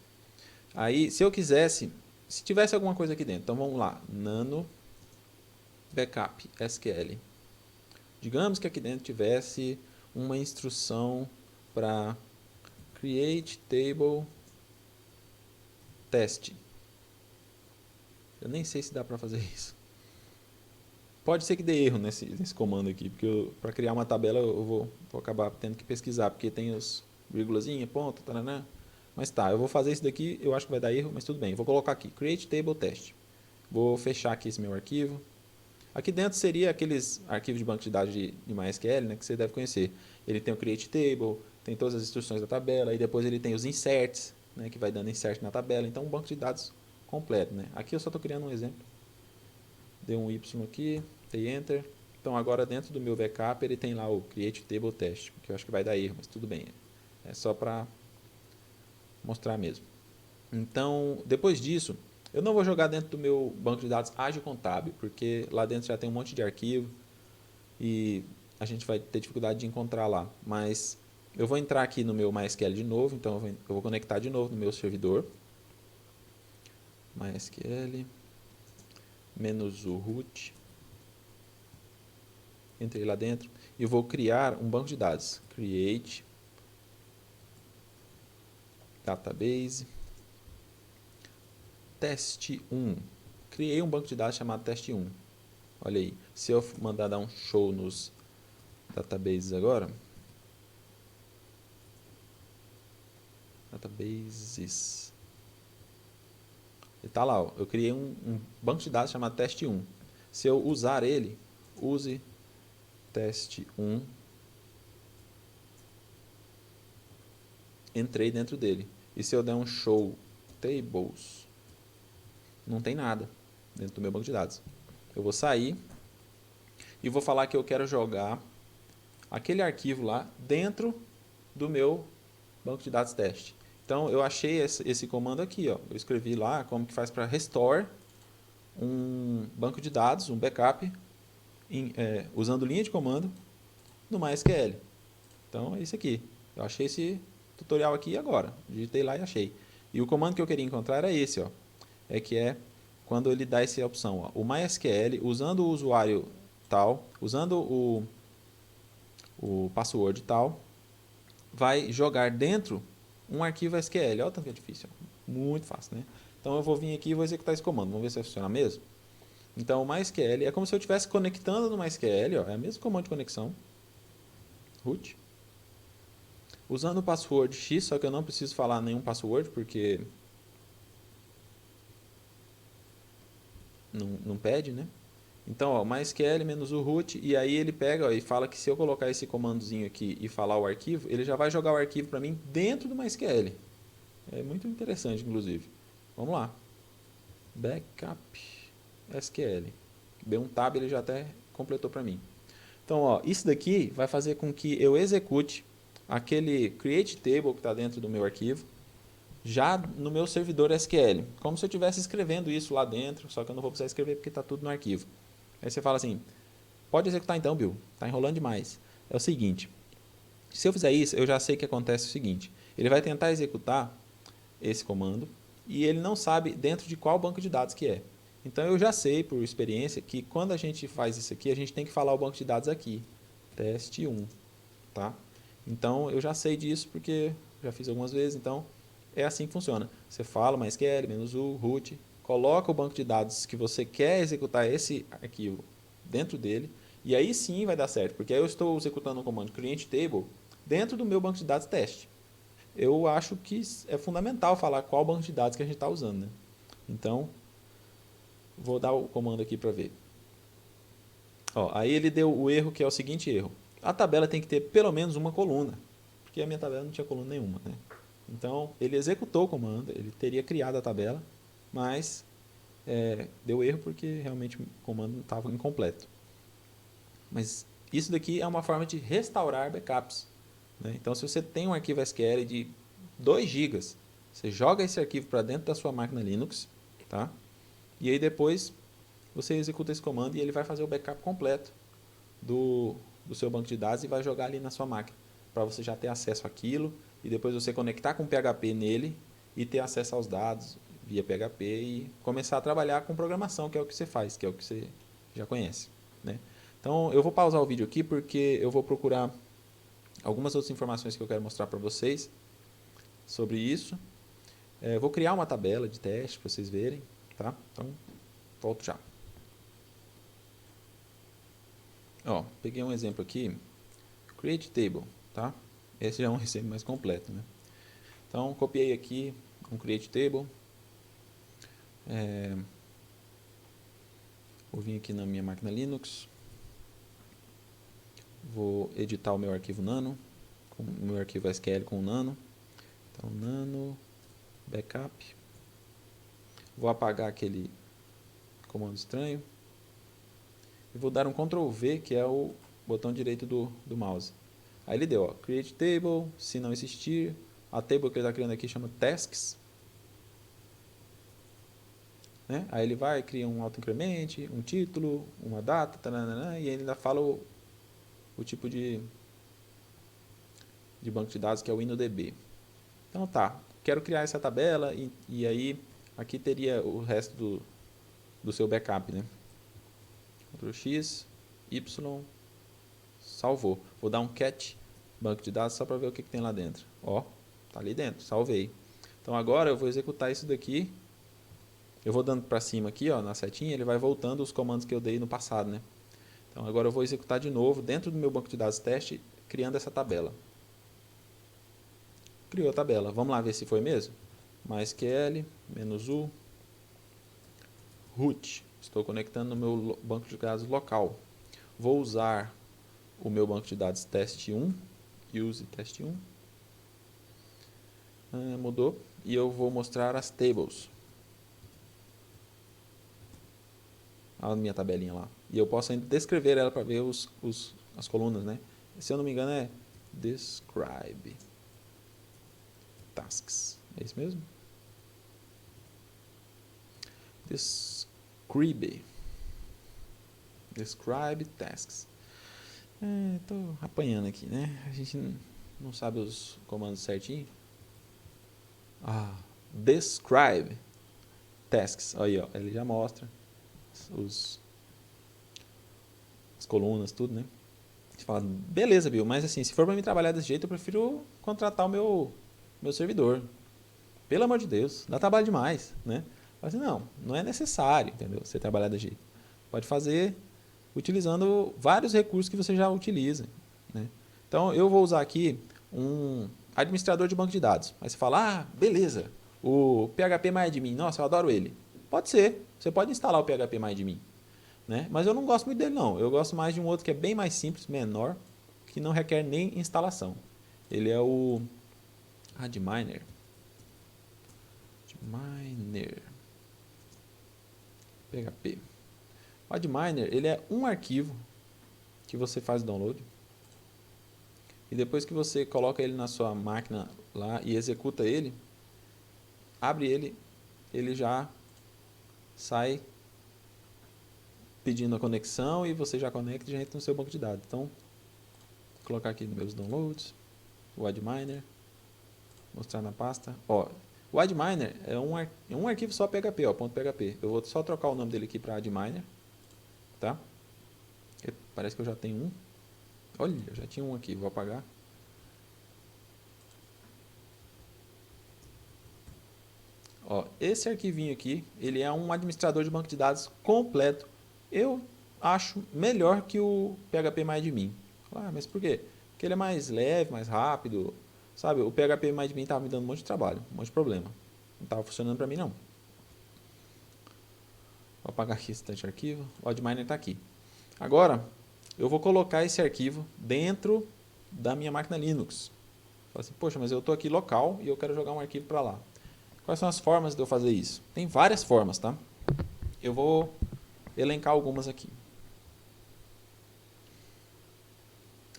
Aí, se eu quisesse, se tivesse alguma coisa aqui dentro, então vamos lá, nano backup SQL. Digamos que aqui dentro tivesse uma instrução para create table test. Eu nem sei se dá para fazer isso. Pode ser que dê erro nesse comando aqui, porque para criar uma tabela eu vou acabar tendo que pesquisar, porque tem os vírgulazinha, ponto, taranã. Mas tá, eu vou fazer isso daqui, eu acho que vai dar erro, mas tudo bem. Eu vou colocar aqui, create table test. Vou fechar aqui esse meu arquivo. Aqui dentro seria aqueles arquivos de banco de dados de MySQL, né, que você deve conhecer. Ele tem o create table, tem todas as instruções da tabela, e depois ele tem os inserts, né, que vai dando insert na tabela. Então, um banco de dados completo. Né? Aqui eu só estou criando um exemplo. Dei um Y aqui, dei Enter. Então, agora dentro do meu backup, ele tem lá o create table test, que eu acho que vai dar erro, mas tudo bem. É só para mostrar mesmo. Então, depois disso, Eu não vou jogar dentro do meu banco de dados ágil contábil, porque lá dentro já tem um monte de arquivo e a gente vai ter dificuldade de encontrar lá. Mas eu vou entrar aqui no meu MySQL de novo, então eu vou conectar de novo no meu servidor. MySQL, menos o root. Entrei lá dentro e vou criar um banco de dados. Create database teste 1. Criei um banco de dados chamado teste 1. Olha aí, se eu mandar dar um show nos databases agora, databases, ele está lá, ó, eu criei um banco de dados chamado teste 1. Se eu usar ele, use teste 1, entrei dentro dele. E se eu der um show tables, não tem nada dentro do meu banco de dados. Eu vou sair e vou falar que eu quero jogar aquele arquivo lá dentro do meu banco de dados teste. Então eu achei esse comando aqui, ó. Eu escrevi lá como que faz para restore um banco de dados, um backup, usando linha de comando no MySQL. Então é isso aqui. Eu achei esse tutorial aqui agora. Digitei lá e achei. E o comando que eu queria encontrar era esse, ó. É quando ele dá essa opção, ó. O MySQL, usando o usuário tal, usando o password tal, vai jogar dentro um arquivo SQL. Olha o tanto que é difícil. Muito fácil, né? Então eu vou vir aqui e vou executar esse comando. Vamos ver se vai funcionar mesmo. Então o MySQL é como se eu estivesse conectando no MySQL. Ó, é o mesmo comando de conexão. Root. Usando o password X, só que eu não preciso falar nenhum password, porque não pede, né? Então, ó, MySQL menos o root, e aí ele pega, ó, e fala que se eu colocar esse comandozinho aqui e falar o arquivo, ele já vai jogar o arquivo para mim dentro do MySQL. É muito interessante, inclusive. Vamos lá. Backup SQL. B1 tab ele já até completou para mim. Então, ó, isso daqui vai fazer com que eu execute aquele create table que está dentro do meu arquivo, já no meu servidor SQL. Como se eu estivesse escrevendo isso lá dentro, só que eu não vou precisar escrever porque está tudo no arquivo. Aí você fala assim, pode executar então, Bill, está enrolando demais. É o seguinte, se eu fizer isso, eu já sei que acontece o seguinte, ele vai tentar executar esse comando e ele não sabe dentro de qual banco de dados que é. Então eu já sei por experiência que quando a gente faz isso aqui, a gente tem que falar o banco de dados aqui, teste 1, tá? Então eu já sei disso porque já fiz algumas vezes, então é assim que funciona. Você fala MySQL, "-u", root, coloca o banco de dados que você quer executar esse arquivo dentro dele, e aí sim vai dar certo, porque aí eu estou executando o comando create table dentro do meu banco de dados teste. Eu acho que é fundamental falar qual banco de dados que a gente está usando, né? Então, vou dar o comando aqui para ver. Ó, aí ele deu o erro que é o seguinte erro. A tabela tem que ter pelo menos uma coluna, porque a minha tabela não tinha coluna nenhuma, né? Então, ele executou o comando, ele teria criado a tabela, mas deu erro porque realmente o comando estava incompleto. Mas isso daqui é uma forma de restaurar backups, né? Então, se você tem um arquivo SQL de 2 GB, você joga esse arquivo para dentro da sua máquina Linux, tá? E aí depois você executa esse comando e ele vai fazer o backup completo do seu banco de dados e vai jogar ali na sua máquina, para você já ter acesso àquilo e depois você conectar com PHP nele e ter acesso aos dados via PHP e começar a trabalhar com programação, que é o que você faz, que é o que você já conhece, né? Então eu vou pausar o vídeo aqui porque eu vou procurar algumas outras informações que eu quero mostrar para vocês sobre isso. Vou criar uma tabela de teste para vocês verem, tá? Então volto já. Ó, peguei um exemplo aqui, create table, tá? Esse já é um exemplo mais completo, né? Então copiei aqui um create table, vou vir aqui na minha máquina Linux, vou editar o meu arquivo nano, o meu arquivo SQL com nano, então nano backup, vou apagar aquele comando estranho e vou dar um Ctrl V, que é o botão direito do mouse. Aí ele deu, ó, create table, se não existir, a table que ele está criando aqui chama tasks. né? Aí ele vai, cria um autoincremente, um título, uma data, taranana, e ele ainda fala o tipo de banco de dados que é o InnoDB. Então tá, quero criar essa tabela e aí aqui teria o resto do seu backup, né? Ctrl X, Y, salvou. Vou dar um cat, banco de dados, só para ver o que tem lá dentro. Ó, tá ali dentro, salvei. Então agora eu vou executar isso daqui. Eu vou dando para cima aqui, ó, na setinha, ele vai voltando os comandos que eu dei no passado, né? Então agora eu vou executar de novo dentro do meu banco de dados teste, criando essa tabela. Criou a tabela. Vamos lá ver se foi mesmo? MySQL, -u, root. Estou conectando no meu banco de dados local. Vou usar o meu banco de dados teste1, use teste1. Mudou. E eu vou mostrar as tables. A minha tabelinha lá. E eu posso ainda descrever ela para ver as colunas, né? Se eu não me engano é describe tasks. É isso mesmo? Describe tasks. Estou apanhando aqui, né? A gente não sabe os comandos certinho. Describe tasks. Aí, ó, ele já mostra as colunas, tudo, né? Você fala, beleza, Bill, mas assim, se for para mim trabalhar desse jeito, eu prefiro contratar o meu servidor. Pelo amor de Deus, dá trabalho demais, né? Fala assim, não é necessário, entendeu? Você trabalhar desse jeito. Pode fazer utilizando vários recursos que você já utiliza, né? Então, eu vou usar aqui um administrador de banco de dados. Aí você fala, beleza, o PHPMyAdmin, nossa, eu adoro ele. Pode ser, você pode instalar o PHPMyAdmin, né? Mas eu não gosto muito dele não, eu gosto mais de um outro que é bem mais simples, menor, que não requer nem instalação. Ele é o Adminer. PHP. O Adminer, ele é um arquivo que você faz o download. E depois que você coloca ele na sua máquina lá e executa ele, abre ele, ele já sai pedindo a conexão e você já conecta e já entra no seu banco de dados. Então, vou colocar aqui nos meus downloads, o Adminer, mostrar na pasta. Ó, o Adminer é um arquivo só PHP, ó, .php. Eu vou só trocar o nome dele aqui para Adminer, tá? Parece que eu já tenho um. Olha, eu já tinha um aqui, vou apagar. Ó, esse arquivinho aqui, ele é um administrador de banco de dados completo. Eu acho melhor que o PHPMyAdmin. Mas por quê? Porque ele é mais leve, mais rápido. Sabe, o PHPMyAdmin estava me dando um monte de trabalho, um monte de problema. Não estava funcionando para mim, não. Vou apagar aqui esse tanto de arquivo. O Adminer está aqui. Agora, eu vou colocar esse arquivo dentro da minha máquina Linux. Fala assim, poxa, mas eu estou aqui local e eu quero jogar um arquivo para lá. Quais são as formas de eu fazer isso? Tem várias formas, tá? Eu vou elencar algumas aqui.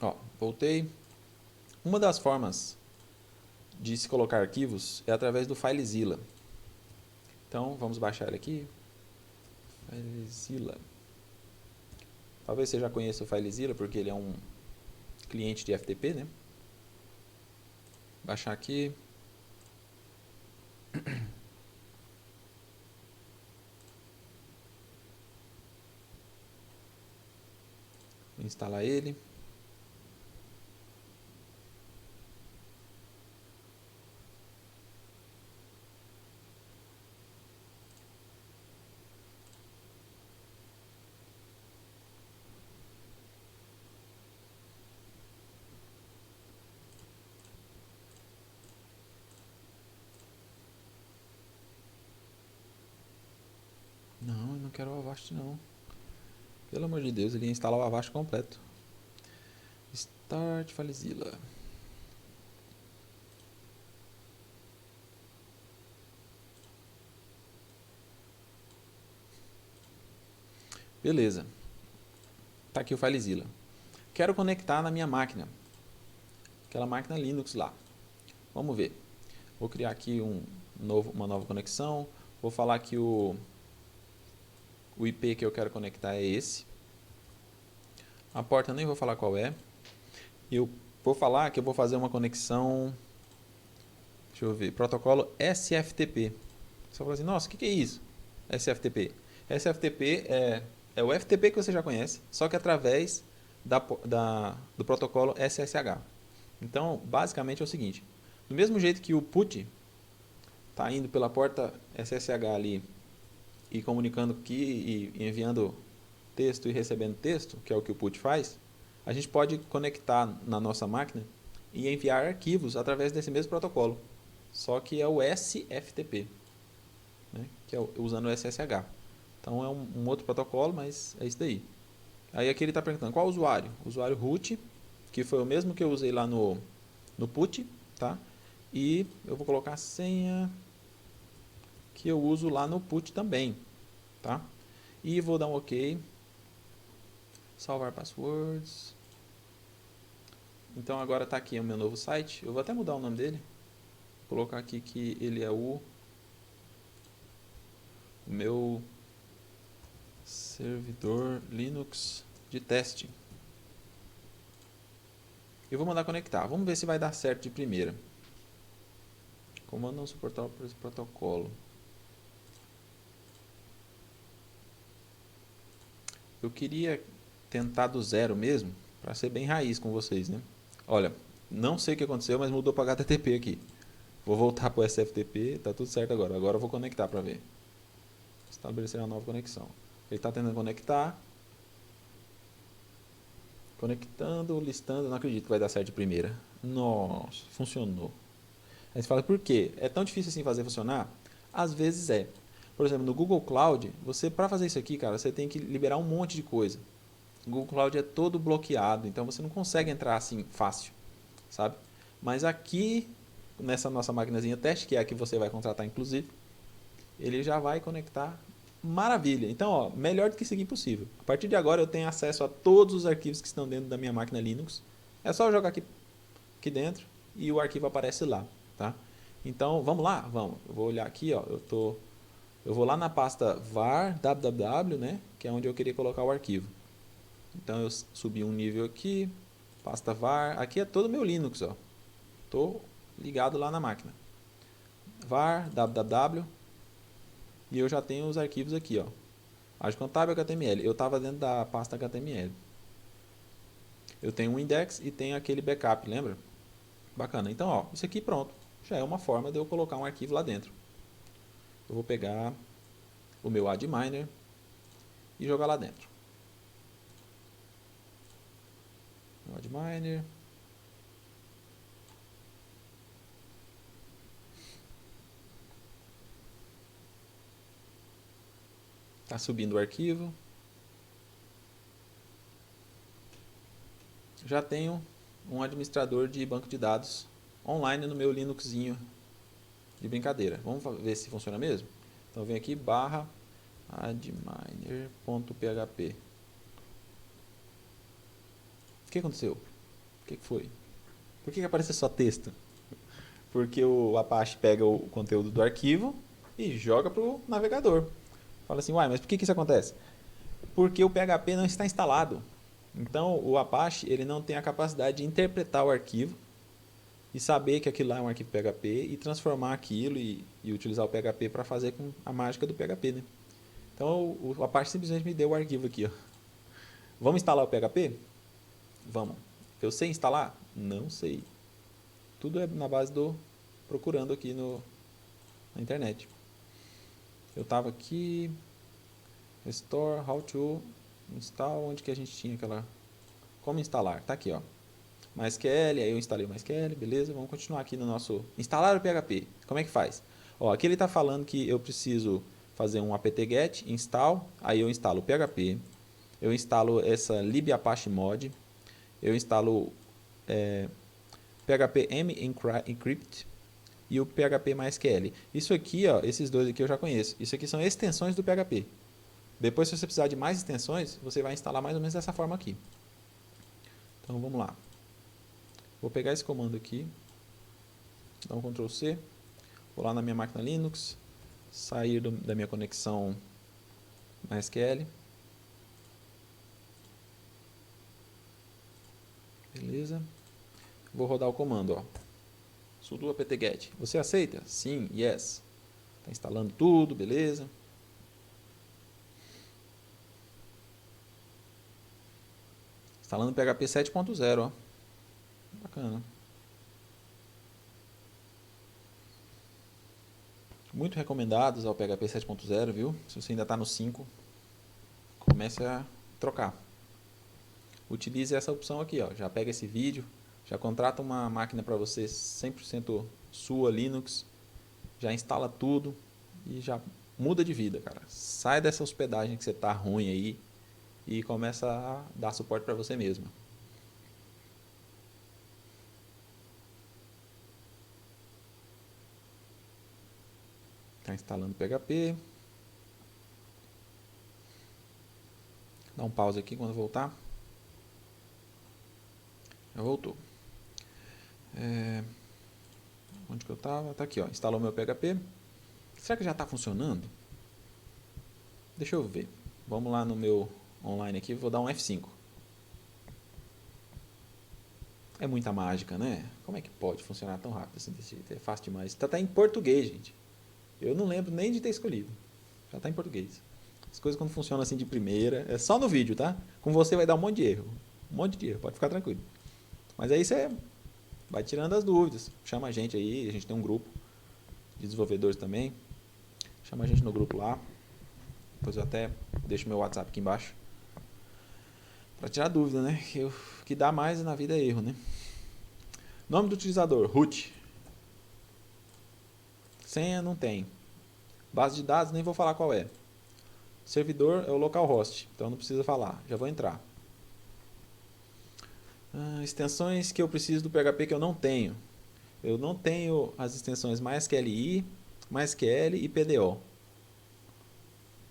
Ó, voltei. Uma das formas de se colocar arquivos é através do FileZilla. Então, vamos baixar ele aqui. FileZilla. Talvez você já conheça o FileZilla, porque ele é um cliente de FTP, né? Baixar aqui. Vou instalar ele. Não, eu não quero o Avast não. Pelo amor de Deus, ele ia instalar o Avast completo. Start FileZilla. Beleza. Tá aqui o FileZilla. Quero conectar na minha máquina. Aquela máquina Linux lá. Vamos ver. Vou criar aqui uma nova conexão. Vou falar que o O IP que eu quero conectar é esse. A porta eu nem vou falar qual é. Eu vou falar que eu vou fazer uma conexão, deixa eu ver, protocolo SFTP. Você fala assim, nossa, o que é isso? SFTP. SFTP é o FTP que você já conhece, só que através do protocolo SSH. Então, basicamente é o seguinte, do mesmo jeito que o PUT está indo pela porta SSH ali e comunicando aqui e enviando texto e recebendo texto, que é o que o PUT faz, a gente pode conectar na nossa máquina e enviar arquivos através desse mesmo protocolo, só que é o SFTP, né? Que é usando o SSH. Então é um outro protocolo, mas é isso daí. Aí aqui ele está perguntando qual usuário? Usuário root, que foi o mesmo que eu usei lá no PUT, tá? E eu vou colocar a senha que eu uso lá no PUT também, tá? E vou dar um OK. Salvar passwords. Então agora está aqui o meu novo site. Eu vou até mudar o nome dele. Vou colocar aqui que ele é o meu servidor Linux de teste. Eu vou mandar conectar. Vamos ver se vai dar certo de primeira. Comando não suportar por esse protocolo. Eu queria tentar do zero mesmo, para ser bem raiz com vocês, né? Olha, não sei o que aconteceu, mas mudou para HTTP aqui. Vou voltar para o SFTP, tá tudo certo agora. Agora eu vou conectar para ver. Estabelecer uma nova conexão. Ele está tentando conectar. Conectando, listando. Não acredito que vai dar certo de primeira. Nossa, funcionou. Aí você fala, por quê? É tão difícil assim fazer funcionar? Às vezes é. Por exemplo, no Google Cloud, você para fazer isso aqui, cara, você tem que liberar um monte de coisa. O Google Cloud é todo bloqueado, então você não consegue entrar assim fácil, sabe? Mas aqui, nessa nossa maquinazinha teste, que é a que você vai contratar inclusive, ele já vai conectar. Maravilha. Então, ó, melhor do que isso aqui impossível. A partir de agora eu tenho acesso a todos os arquivos que estão dentro da minha máquina Linux. É só jogar aqui dentro e o arquivo aparece lá, tá? Então, vamos lá? Vamos. Eu vou olhar aqui, ó, eu vou lá na pasta var www, né, que é onde eu queria colocar o arquivo. Então eu subi um nível aqui, pasta var, aqui é todo o meu Linux, ó. Tô ligado lá na máquina. Var www e eu já tenho os arquivos aqui, ó. Adcontábil HTML. Eu estava dentro da pasta HTML. Eu tenho um index e tenho aquele backup, lembra? Bacana. Então, ó, isso aqui pronto. Já é uma forma de eu colocar um arquivo lá dentro. Eu vou pegar o meu adminer e jogar lá dentro. O adminer. Está subindo o arquivo. Já tenho um administrador de banco de dados online no meu Linuxinho de brincadeira. Vamos ver se funciona mesmo? Então vem aqui barra adminer.php. O que aconteceu? O que foi? Por que apareceu só texto? Porque o Apache pega o conteúdo do arquivo e joga para o navegador. Fala assim, uai, mas por que isso acontece? Porque o PHP não está instalado. Então o Apache ele não tem a capacidade de interpretar o arquivo e saber que aquilo lá é um arquivo PHP e transformar aquilo e utilizar o PHP para fazer com a mágica do PHP, né? Então o Apache simplesmente me deu o arquivo aqui, ó. Vamos instalar o PHP? Vamos. Eu sei instalar? Não sei. Tudo é na base do procurando aqui na internet. Eu estava aqui, restore, how to install, onde que a gente tinha aquela... Como instalar? Tá aqui, ó. MySQL, aí eu instalei o MySQL, beleza? Vamos continuar aqui no nosso... Instalar o PHP. Como é que faz? Ó, aqui ele está falando que eu preciso fazer um apt-get, install, aí eu instalo o PHP, eu instalo essa libapache-mod, eu instalo PHP encrypt e o PHP MySQL. Isso aqui, ó, esses dois aqui eu já conheço. Isso aqui são extensões do PHP. Depois, se você precisar de mais extensões, você vai instalar mais ou menos dessa forma aqui. Então, vamos lá. Vou pegar esse comando aqui, dar um Ctrl C, vou lá na minha máquina Linux, sair da minha conexão MySQL. Beleza. Vou rodar o comando, ó. Sudo apt-get. Você aceita? Sim, yes. Está instalando tudo, beleza. Instalando PHP 7.0, ó. Bacana. Muito recomendados ao PHP 7.0, viu? Se você ainda está no 5, comece a trocar. Utilize essa opção aqui, ó. Já pega esse vídeo, já contrata uma máquina para você 100% sua, Linux, já instala tudo e já muda de vida, cara. Sai dessa hospedagem que você tá ruim aí e começa a dar suporte para você mesmo. Tá instalando PHP. Dá um pause aqui quando voltar. Já voltou. Onde que eu estava? Tá aqui, ó. Instalou meu PHP. Será que já está funcionando? Deixa eu ver. Vamos lá no meu online aqui. Vou dar um F5. É muita mágica, né? Como é que pode funcionar tão rápido assim desse jeito? É fácil demais. Tá em português, gente. Eu não lembro nem de ter escolhido. Já está em português. As coisas quando funcionam assim de primeira, é só no vídeo, tá? Com você vai dar um monte de erro. Um monte de erro, pode ficar tranquilo. Mas aí você vai tirando as dúvidas. Chama a gente aí, a gente tem um grupo de desenvolvedores também. Chama a gente no grupo lá. Depois eu até deixo meu WhatsApp aqui embaixo. Para tirar dúvida, né? O que dá mais na vida é erro, né? Nome do utilizador, root. Senha não tem. Base de dados, nem vou falar qual é. Servidor é o localhost, então não precisa falar. Já vou entrar. Extensões que eu preciso do PHP que eu não tenho. Eu não tenho as extensões MySQLi, MySQL e PDO.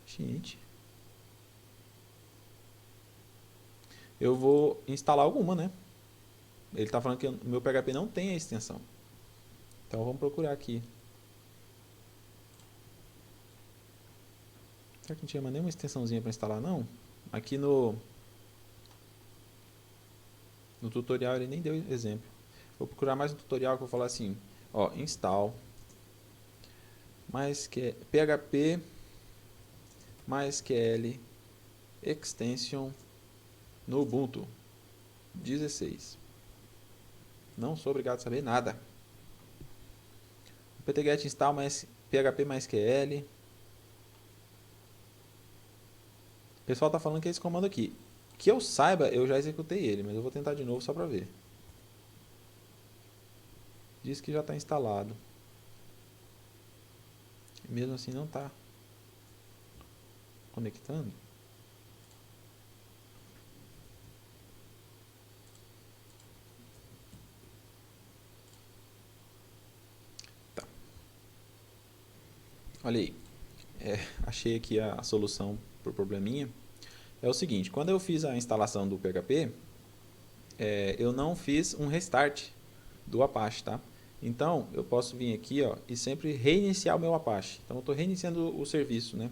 Gente. Eu vou instalar alguma, né? Ele está falando que o meu PHP não tem a extensão. Então vamos procurar aqui. Será que não tinha mais nenhuma extensãozinha para instalar, não? Aqui no tutorial ele nem deu exemplo. Vou procurar mais um tutorial que eu vou falar assim, ó, install PHP MySQL extension no Ubuntu 16. Não sou obrigado a saber nada. apt-get install PHP MySQL. O pessoal está falando que é esse comando aqui. Que eu saiba, eu já executei ele, mas eu vou tentar de novo só para ver. Diz que já está instalado. E mesmo assim não está conectando. Tá. Olha aí. Achei aqui a solução para o probleminha. É o seguinte, quando eu fiz a instalação do PHP, eu não fiz um restart do Apache, tá? Então, eu posso vir aqui, ó, e sempre reiniciar o meu Apache. Então, eu estou reiniciando o serviço, né?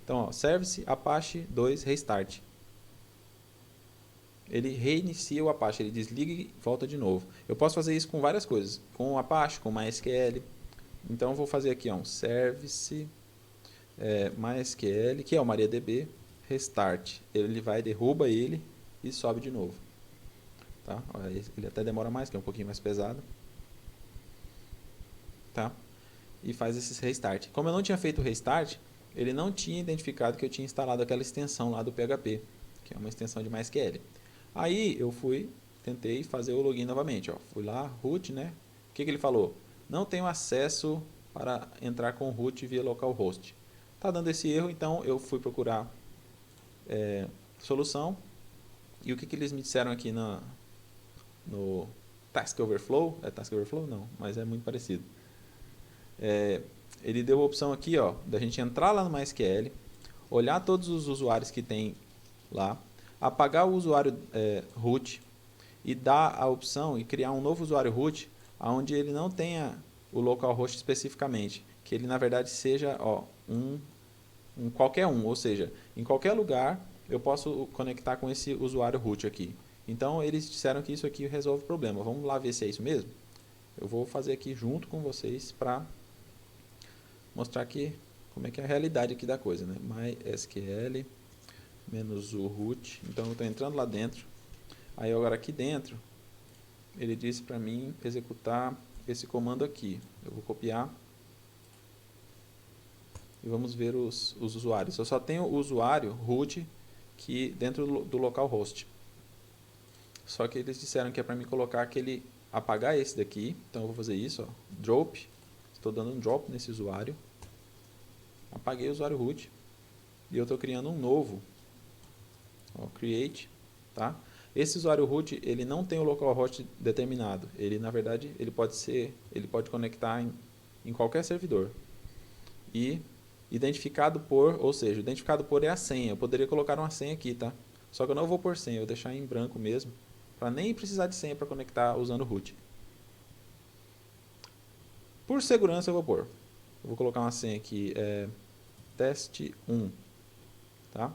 Então, ó, Service Apache 2 Restart. Ele reinicia o Apache, ele desliga e volta de novo. Eu posso fazer isso com várias coisas, com o Apache, com MySQL. Então, eu vou fazer aqui, ó, um Service MySQL, que é o MariaDB, Restart. Ele vai, derruba ele e sobe de novo. Tá? Ele até demora mais, que é um pouquinho mais pesado. Tá? E faz esse restart. Como eu não tinha feito o restart, ele não tinha identificado que eu tinha instalado aquela extensão lá do PHP, que é uma extensão de MySQL. Aí eu tentei fazer o login novamente. Ó. Fui lá, root, né? O que ele falou? Não tenho acesso para entrar com root via localhost. Tá dando esse erro, então eu fui procurar solução. E o que eles me disseram aqui no Task Overflow? É Task Overflow? Não, mas é muito parecido. Ele deu a opção aqui, ó, da gente entrar lá no MySQL, olhar todos os usuários que tem lá, apagar o usuário root e dar a opção e criar um novo usuário root onde ele não tenha o localhost especificamente, que ele na verdade seja, ó, em qualquer um, ou seja, em qualquer lugar eu posso conectar com esse usuário root aqui. Então eles disseram que isso aqui resolve o problema. Vamos lá ver se é isso mesmo? Eu vou fazer aqui junto com vocês para mostrar aqui como é que é a realidade aqui da coisa, né? MySQL -o root. Então eu estou entrando lá dentro. Aí agora aqui dentro ele disse para mim executar esse comando aqui. Eu vou copiar e vamos ver os usuários. Eu só tenho o usuário root que dentro do localhost. Só que eles disseram que é para mim colocar aquele, apagar esse daqui. Então eu vou fazer isso, ó, drop. Estou dando um drop nesse usuário. Apaguei o usuário root e eu estou criando um novo. Ó, create, tá? Esse usuário root, ele não tem o localhost determinado. Ele, na verdade, ele pode conectar em qualquer servidor. E identificado por, ou seja, identificado por é a senha. Eu poderia colocar uma senha aqui, tá? Só que eu não vou pôr senha, eu vou deixar em branco mesmo, para nem precisar de senha para conectar usando o root. Por segurança eu vou pôr. Eu vou colocar uma senha aqui, teste1, tá?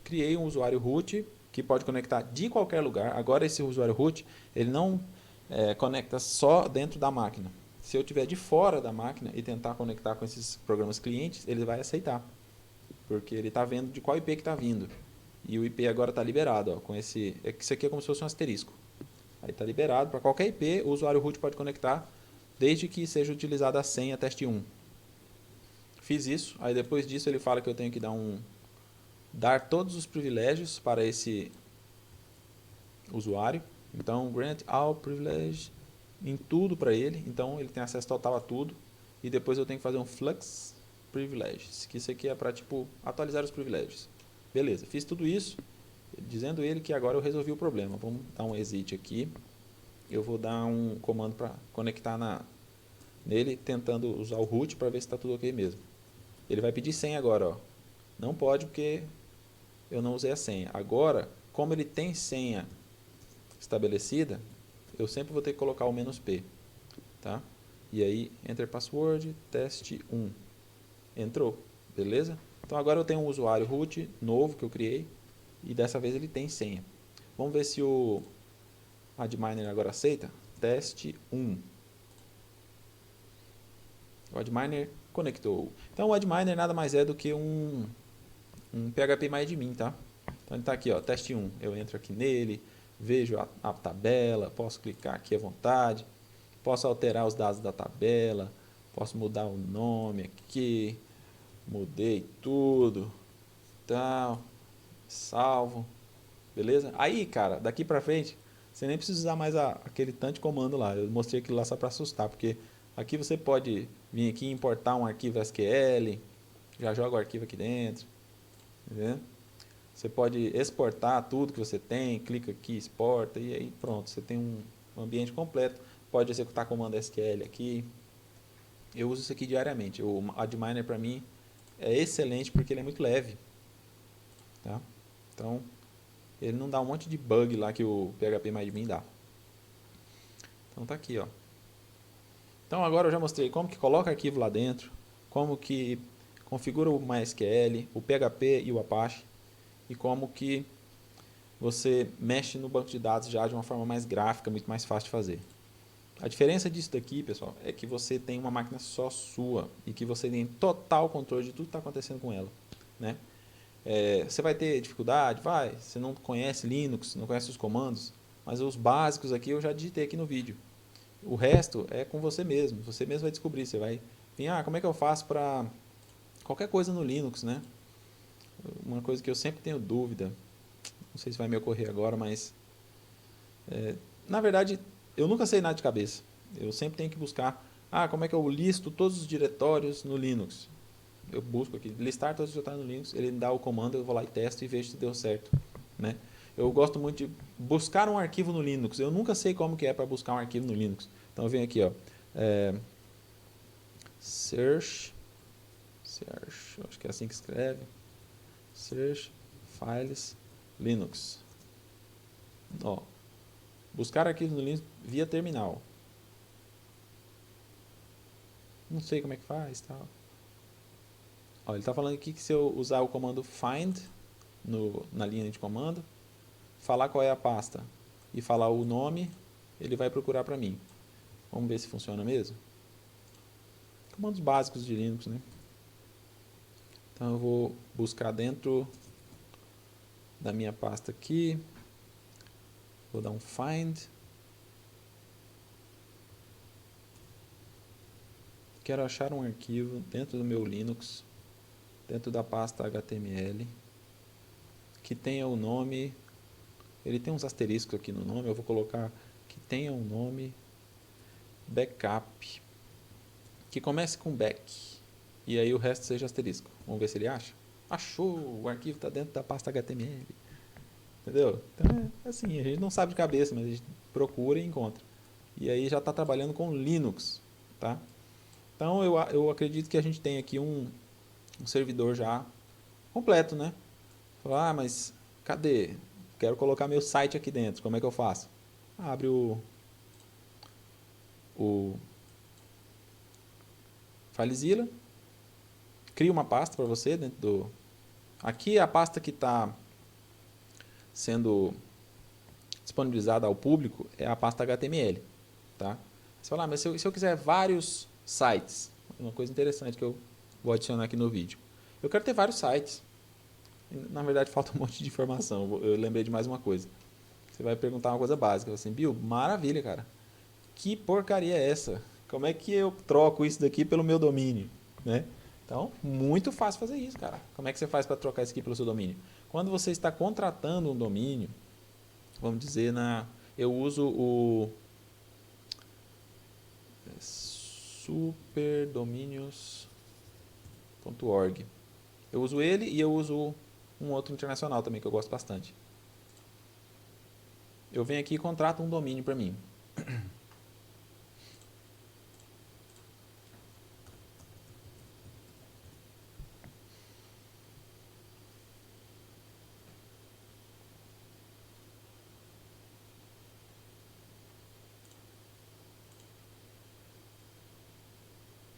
Criei um usuário root que pode conectar de qualquer lugar. Agora esse usuário root, ele não conecta só dentro da máquina. Se eu tiver de fora da máquina e tentar conectar com esses programas clientes, ele vai aceitar, porque ele está vendo de qual IP que está vindo. E o IP agora está liberado, ó, com esse, isso aqui é como se fosse um asterisco. Aí está liberado para qualquer IP, o usuário root pode conectar, desde que seja utilizada a senha teste1. Fiz isso, aí depois disso ele fala que eu tenho que dar todos os privilégios para esse usuário. Então, grant all privilege em tudo para ele. Então, ele tem acesso total a tudo. E depois eu tenho que fazer um flux privileges, que isso aqui é para tipo atualizar os privilégios. Beleza, fiz tudo isso, dizendo ele que agora eu resolvi o problema. Vamos dar um exit aqui. Eu vou dar um comando para conectar nele, tentando usar o root para ver se está tudo ok mesmo. Ele vai pedir senha agora, ó. Não pode porque eu não usei a senha. Agora, como ele tem senha estabelecida, eu sempre vou ter que colocar o "-p", tá? E aí, enter password, teste1. Entrou, beleza? Então agora eu tenho um usuário root novo que eu criei e dessa vez ele tem senha. Vamos ver se o adminer agora aceita. Teste1. O adminer conectou. Então o adminer nada mais é do que um PHPMyAdmin, tá? Então ele está aqui, ó, teste1. Eu entro aqui nele, vejo a tabela, posso clicar aqui à vontade, posso alterar os dados da tabela, posso mudar o nome aqui, mudei tudo, tal, salvo, beleza? Aí, cara, daqui pra frente, você nem precisa usar mais aquele tanto de comando lá. Eu mostrei aquilo lá só para assustar, porque aqui você pode vir aqui e importar um arquivo SQL, já joga o arquivo aqui dentro, entendeu? Você pode exportar tudo que você tem, clica aqui, exporta, e aí pronto, você tem um ambiente completo. Pode executar comando SQL aqui. Eu uso isso aqui diariamente. O Adminer para mim é excelente porque ele é muito leve, tá? Então, ele não dá um monte de bug lá que o PHPMyAdmin dá. Então tá aqui, ó. Então agora eu já mostrei como que coloca arquivo lá dentro, como que configura o MySQL, o PHP e o Apache, e como que você mexe no banco de dados já de uma forma mais gráfica, muito mais fácil de fazer. A diferença disso daqui, pessoal, é que você tem uma máquina só sua e que você tem total controle de tudo que está acontecendo com ela, né? Você vai ter dificuldade? Vai. Você não conhece Linux, não conhece os comandos, mas os básicos aqui eu já digitei aqui no vídeo. O resto é com você mesmo vai descobrir. Você vai vir, como é que eu faço para qualquer coisa no Linux, né? Uma coisa que eu sempre tenho dúvida, não sei se vai me ocorrer agora, mas na verdade eu nunca sei nada de cabeça. Eu sempre tenho que buscar, como é que eu listo todos os diretórios no Linux? Eu busco aqui, listar todos os diretórios no Linux, ele me dá o comando, eu vou lá e testo e vejo se deu certo, né? Eu gosto muito de buscar um arquivo no Linux. Eu nunca sei como que é para buscar um arquivo no Linux. Então eu venho aqui, ó, search, acho que é assim que escreve, search files Linux. Ó, buscar arquivos no Linux via terminal. Não sei como é que faz, tal. Ó, ele está falando aqui que se eu usar o comando find na linha de comando, falar qual é a pasta e falar o nome, ele vai procurar para mim. Vamos ver se funciona mesmo. Comandos básicos de Linux, né? Então eu vou buscar dentro da minha pasta aqui. Vou dar um find. Quero achar um arquivo dentro do meu Linux, dentro da pasta HTML, que tenha o nome. Ele tem uns asteriscos aqui no nome, eu vou colocar que tenha um nome backup, que comece com back, e aí o resto seja asterisco. Vamos ver se ele acha. Achou! O arquivo está dentro da pasta HTML. Entendeu? Então é assim, a gente não sabe de cabeça, mas a gente procura e encontra. E aí já está trabalhando com Linux, tá? Então eu acredito que a gente tem aqui um servidor já completo, né? Falar, mas cadê? Quero colocar meu site aqui dentro, como é que eu faço? Abre o FileZilla, cria uma pasta para você dentro do... Aqui a pasta que está sendo disponibilizada ao público é a pasta HTML, tá? Você fala, mas se eu quiser vários sites, uma coisa interessante que eu vou adicionar aqui no vídeo. Eu quero ter vários sites. Na verdade, falta um monte de informação. Eu lembrei de mais uma coisa. Você vai perguntar uma coisa básica. Assim, Bill, maravilha, cara. Que porcaria é essa? Como é que eu troco isso daqui pelo meu domínio? Né? Então, muito fácil fazer isso, cara. Como é que você faz para trocar isso aqui pelo seu domínio? Quando você está contratando um domínio, vamos dizer, eu uso o superdominios.org. Eu uso ele e eu uso um outro internacional também que eu gosto bastante. Eu venho aqui e contrato um domínio para mim.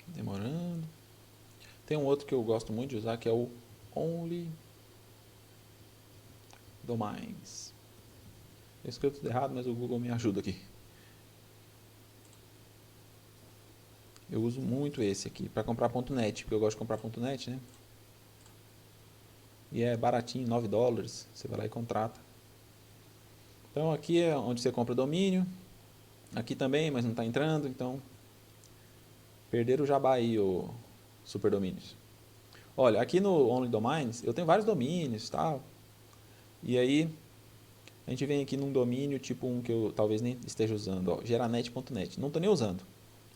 Demorando. Tem um outro que eu gosto muito de usar que é o Only Domains. Eu escrevo tudo errado, mas o Google me ajuda aqui. Eu uso muito esse aqui para comprar .net, porque eu gosto de comprar .net, né? E é baratinho, $9. Você vai lá e contrata. Então aqui é onde você compra domínio. Aqui também, mas não está entrando, então perderam o jabá aí, o superdomínios. Olha, aqui no Only Domains eu tenho vários domínios e tal. E aí a gente vem aqui num domínio tipo um que eu talvez nem esteja usando, ó, geranet.net. Não estou nem usando.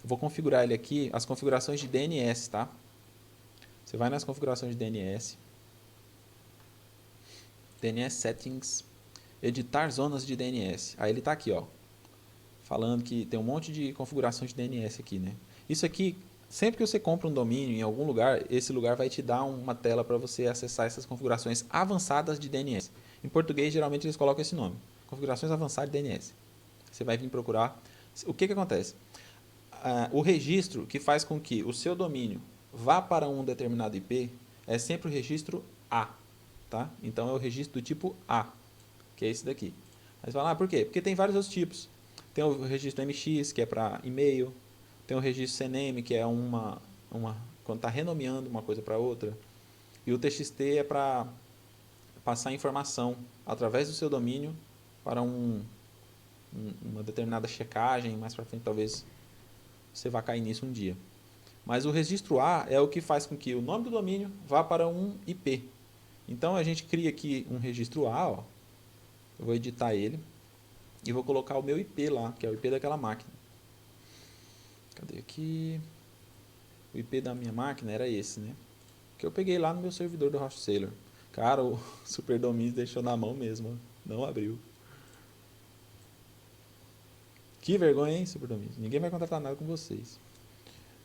Eu vou configurar ele aqui, as configurações de DNS, tá? Você vai nas configurações de DNS, DNS Settings, editar zonas de DNS. Aí ele está aqui, ó, falando que tem um monte de configurações de DNS aqui, né? Isso aqui, sempre que você compra um domínio em algum lugar, esse lugar vai te dar uma tela para você acessar essas configurações avançadas de DNS. Em português, geralmente eles colocam esse nome, configurações avançadas de DNS. Você vai vir procurar. O que acontece? O registro que faz com que o seu domínio vá para um determinado IP é sempre o registro A, tá? Então é o registro do tipo A, que é esse daqui. Aí você fala, por quê? Porque tem vários outros tipos. Tem o registro MX, que é para e-mail, tem o registro CNAME, que é quando está renomeando uma coisa para outra, e o TXT é para passar informação através do seu domínio para uma determinada checagem, mais para frente talvez você vai cair nisso um dia. Mas o registro A é o que faz com que o nome do domínio vá para um IP. Então a gente cria aqui um registro A, ó. Eu vou editar ele e vou colocar o meu IP lá, que é o IP daquela máquina. Cadê aqui? O IP da minha máquina era esse, né? Que eu peguei lá no meu servidor do Hostsailor. Cara, o Superdominios deixou na mão mesmo, ó. Não abriu. Que vergonha, hein, Superdominios? Ninguém vai contratar nada com vocês.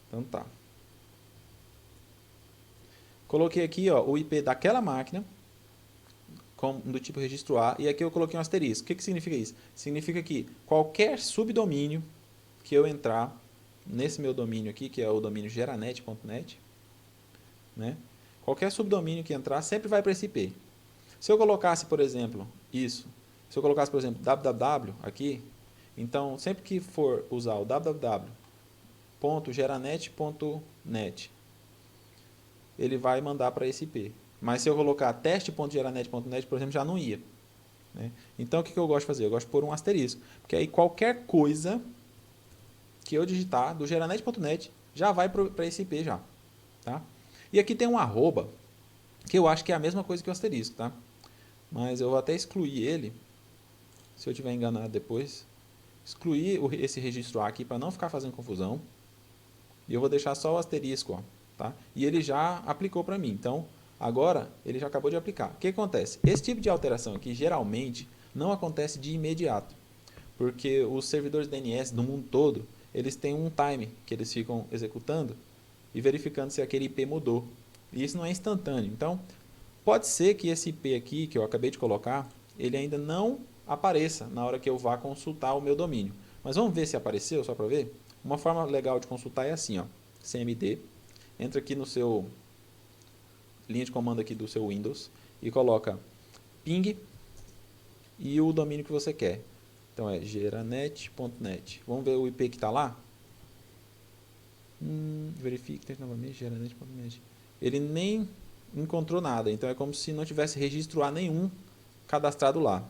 Então tá. Coloquei aqui, ó, o IP daquela máquina, do tipo registro A, e aqui eu coloquei um asterisco. O que significa isso? Significa que qualquer subdomínio que eu entrar nesse meu domínio aqui, que é o domínio geranet.net, né? Qualquer subdomínio que entrar sempre vai para esse IP. Se eu colocasse, por exemplo, isso, se eu colocasse, por exemplo, www aqui, então sempre que for usar o www.geranet.net, ele vai mandar para esse IP. Mas se eu colocar teste.geranet.net, por exemplo, já não ia. Né? Então o que eu gosto de fazer? Eu gosto de pôr um asterisco, porque aí qualquer coisa que eu digitar do geranet.net já vai para esse IP já. Tá? E aqui tem um arroba, que eu acho que é a mesma coisa que o asterisco, tá? Mas eu vou até excluir ele, se eu estiver enganado depois. Excluir esse registro A aqui para não ficar fazendo confusão. E eu vou deixar só o asterisco, ó, tá? E ele já aplicou para mim. Então, agora ele já acabou de aplicar. O que acontece? Esse tipo de alteração aqui geralmente não acontece de imediato, porque os servidores DNS do mundo todo, eles têm um time que eles ficam executando e verificando se aquele IP mudou. E isso não é instantâneo. Então, pode ser que esse IP aqui, que eu acabei de colocar, ele ainda não apareça na hora que eu vá consultar o meu domínio. Mas vamos ver se apareceu, só para ver? Uma forma legal de consultar é assim, ó, cmd, entra aqui no seu linha de comando aqui do seu Windows e coloca ping e o domínio que você quer. Então é geranet.net. Vamos ver o IP que está lá? Verifique novamente geranet.net. Ele nem encontrou nada, então é como se não tivesse registro A nenhum cadastrado lá.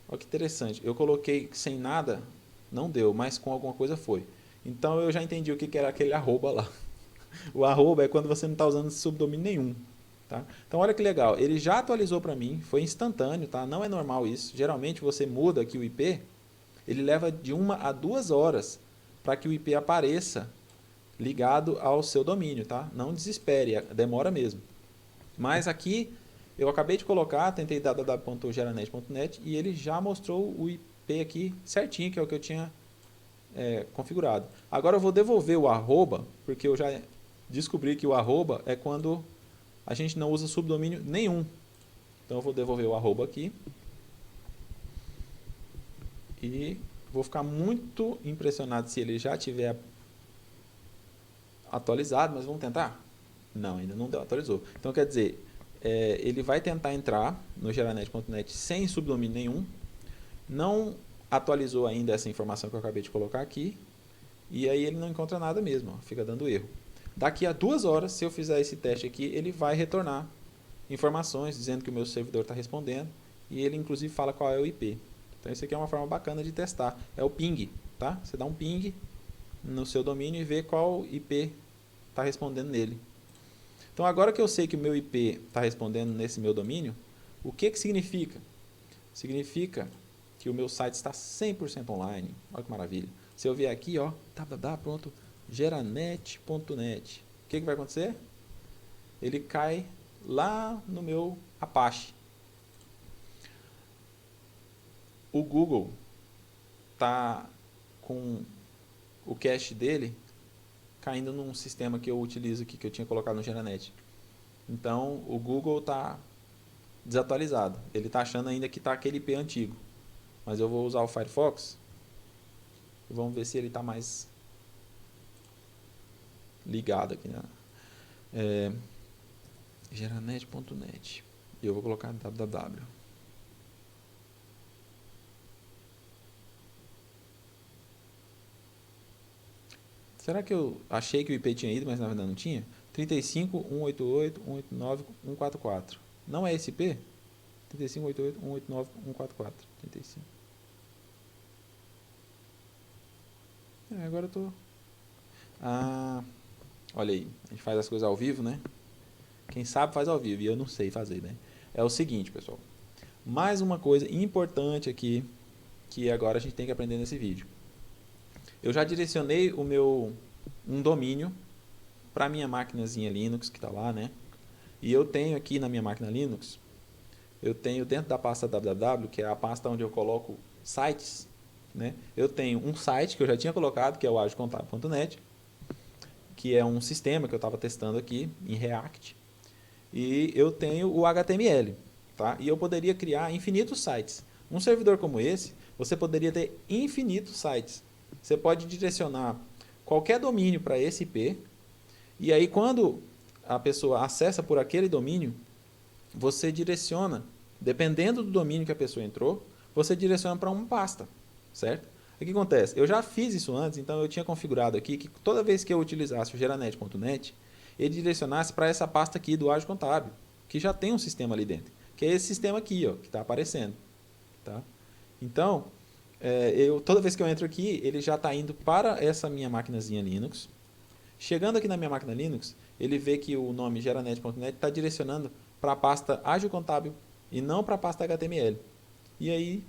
Olha que interessante, eu coloquei sem nada, não deu, mas com alguma coisa foi. Então eu já entendi o que era aquele arroba lá. O arroba é quando você não está usando subdomínio nenhum. Tá? Então olha que legal, ele já atualizou para mim, foi instantâneo, tá? Não é normal isso. Geralmente você muda aqui o IP, ele leva de 1 a 2 horas para que o IP apareça ligado ao seu domínio, tá? Não desespere, demora mesmo. Mas aqui eu acabei de colocar, tentei www.geranet.net e ele já mostrou o IP aqui certinho, que é o que eu tinha configurado. Agora eu vou devolver o arroba, porque eu já descobri que o arroba é quando a gente não usa subdomínio nenhum. Então eu vou devolver o arroba aqui. E vou ficar muito impressionado se ele já tiver atualizado, mas vamos tentar? Não, ainda não atualizou. Então quer dizer, ele vai tentar entrar no geranet.net sem subdomínio nenhum, não atualizou ainda essa informação que eu acabei de colocar aqui, e aí ele não encontra nada mesmo, ó, fica dando erro. Daqui a 2 horas, se eu fizer esse teste aqui, ele vai retornar informações dizendo que o meu servidor está respondendo, e ele inclusive fala qual é o IP. Então isso aqui é uma forma bacana de testar, é o ping, tá? Você dá um ping no seu domínio e vê qual IP está respondendo nele. Então agora que eu sei que o meu IP está respondendo nesse meu domínio, o que significa? Significa que o meu site está 100% online. Olha que maravilha. Se eu vier aqui, ó, www.geranet.net, o que vai acontecer? Ele cai lá no meu Apache. O Google está com o cache dele caindo num sistema que eu utilizo aqui, que eu tinha colocado no Geranet. Então, o Google está desatualizado. Ele está achando ainda que está aquele IP antigo. Mas eu vou usar o Firefox e vamos ver se ele está mais ligado aqui, né? Geranet.net. E eu vou colocar www. Será que eu achei que o IP tinha ido, mas na verdade não tinha? 35.188.189.144. Não é esse IP? 35.188.189.144. 35. Agora eu tô... olha aí. A gente faz as coisas ao vivo, né? Quem sabe faz ao vivo e eu não sei fazer, né? É o seguinte, pessoal. Mais uma coisa importante aqui que agora a gente tem que aprender nesse vídeo. Eu já direcionei um domínio para a minha máquinazinha Linux que está lá, né? E eu tenho aqui na minha máquina Linux, eu tenho dentro da pasta www, que é a pasta onde eu coloco sites, né? Eu tenho um site que eu já tinha colocado, que é o agicontábil.net, que é um sistema que eu estava testando aqui em React. E eu tenho o HTML, tá? E eu poderia criar infinitos sites. Um servidor como esse, você poderia ter infinitos sites. Você pode direcionar qualquer domínio para esse IP E aí, quando a pessoa acessa por aquele domínio, você direciona, dependendo do domínio que a pessoa entrou, você direciona para uma pasta, certo? O que acontece? Eu já fiz isso antes, então eu tinha configurado aqui que toda vez que eu utilizasse o geranet.net, ele direcionasse para essa pasta aqui do Ágil Contábil, que já tem um sistema ali dentro, que é esse sistema aqui, ó, que está aparecendo. Tá? Então, toda vez que eu entro aqui, ele já está indo para essa minha maquinazinha Linux. Chegando aqui na minha máquina Linux, ele vê que o nome geranet.net está direcionando para a pasta Ágil Contábil e não para a pasta HTML. E aí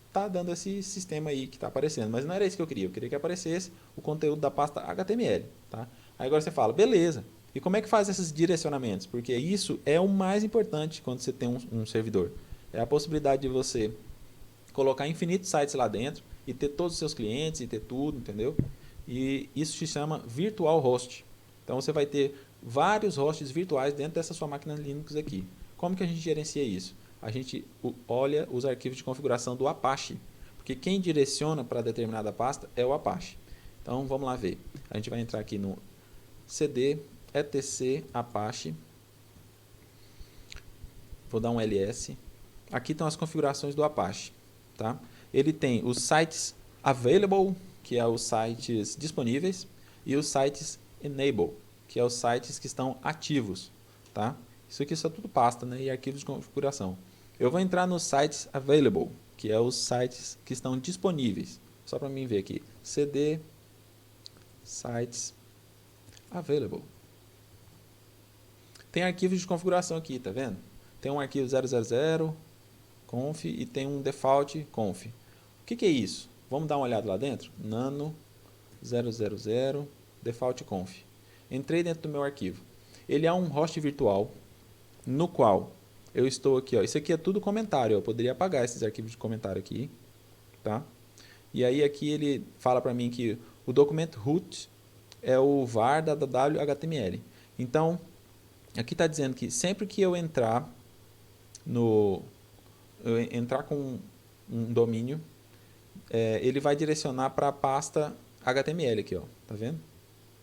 está dando esse sistema aí que está aparecendo. Mas não era isso que eu queria que aparecesse o conteúdo da pasta HTML. Tá? Aí agora você fala, beleza, e como é que faz esses direcionamentos? Porque isso é o mais importante quando você tem um servidor. É a possibilidade de você colocar infinitos sites lá dentro e ter todos os seus clientes e ter tudo, entendeu? E isso se chama Virtual Host. Então você vai ter vários hosts virtuais dentro dessa sua máquina Linux aqui. Como que a gente gerencia isso? A gente olha os arquivos de configuração do Apache, porque quem direciona para determinada pasta é o Apache. Então vamos lá ver. A gente vai entrar aqui no cd etc apache. Vou dar um ls. Aqui estão as configurações do Apache. Tá? Ele tem os sites available, que é os sites disponíveis, e os sites enable, que é os sites que estão ativos. Tá? Isso aqui são tudo pasta, né, e arquivos de configuração. Eu vou entrar nos sites available, que é os sites que estão disponíveis. Só para mim ver aqui. cd sites available. Tem arquivos de configuração aqui, tá vendo? Tem um arquivo 000 conf e tem um default conf. O que é isso? Vamos dar uma olhada lá dentro? Nano 000 default conf. Entrei dentro do meu arquivo. Ele é um host virtual no qual eu estou aqui. Ó. Isso aqui é tudo comentário. Eu poderia apagar esses arquivos de comentário aqui. Tá? E aí aqui ele fala para mim que o documento root é o var da WHTML. Então, aqui está dizendo que sempre que eu entrar com um domínio, ele vai direcionar para a pasta HTML aqui, ó. Tá vendo?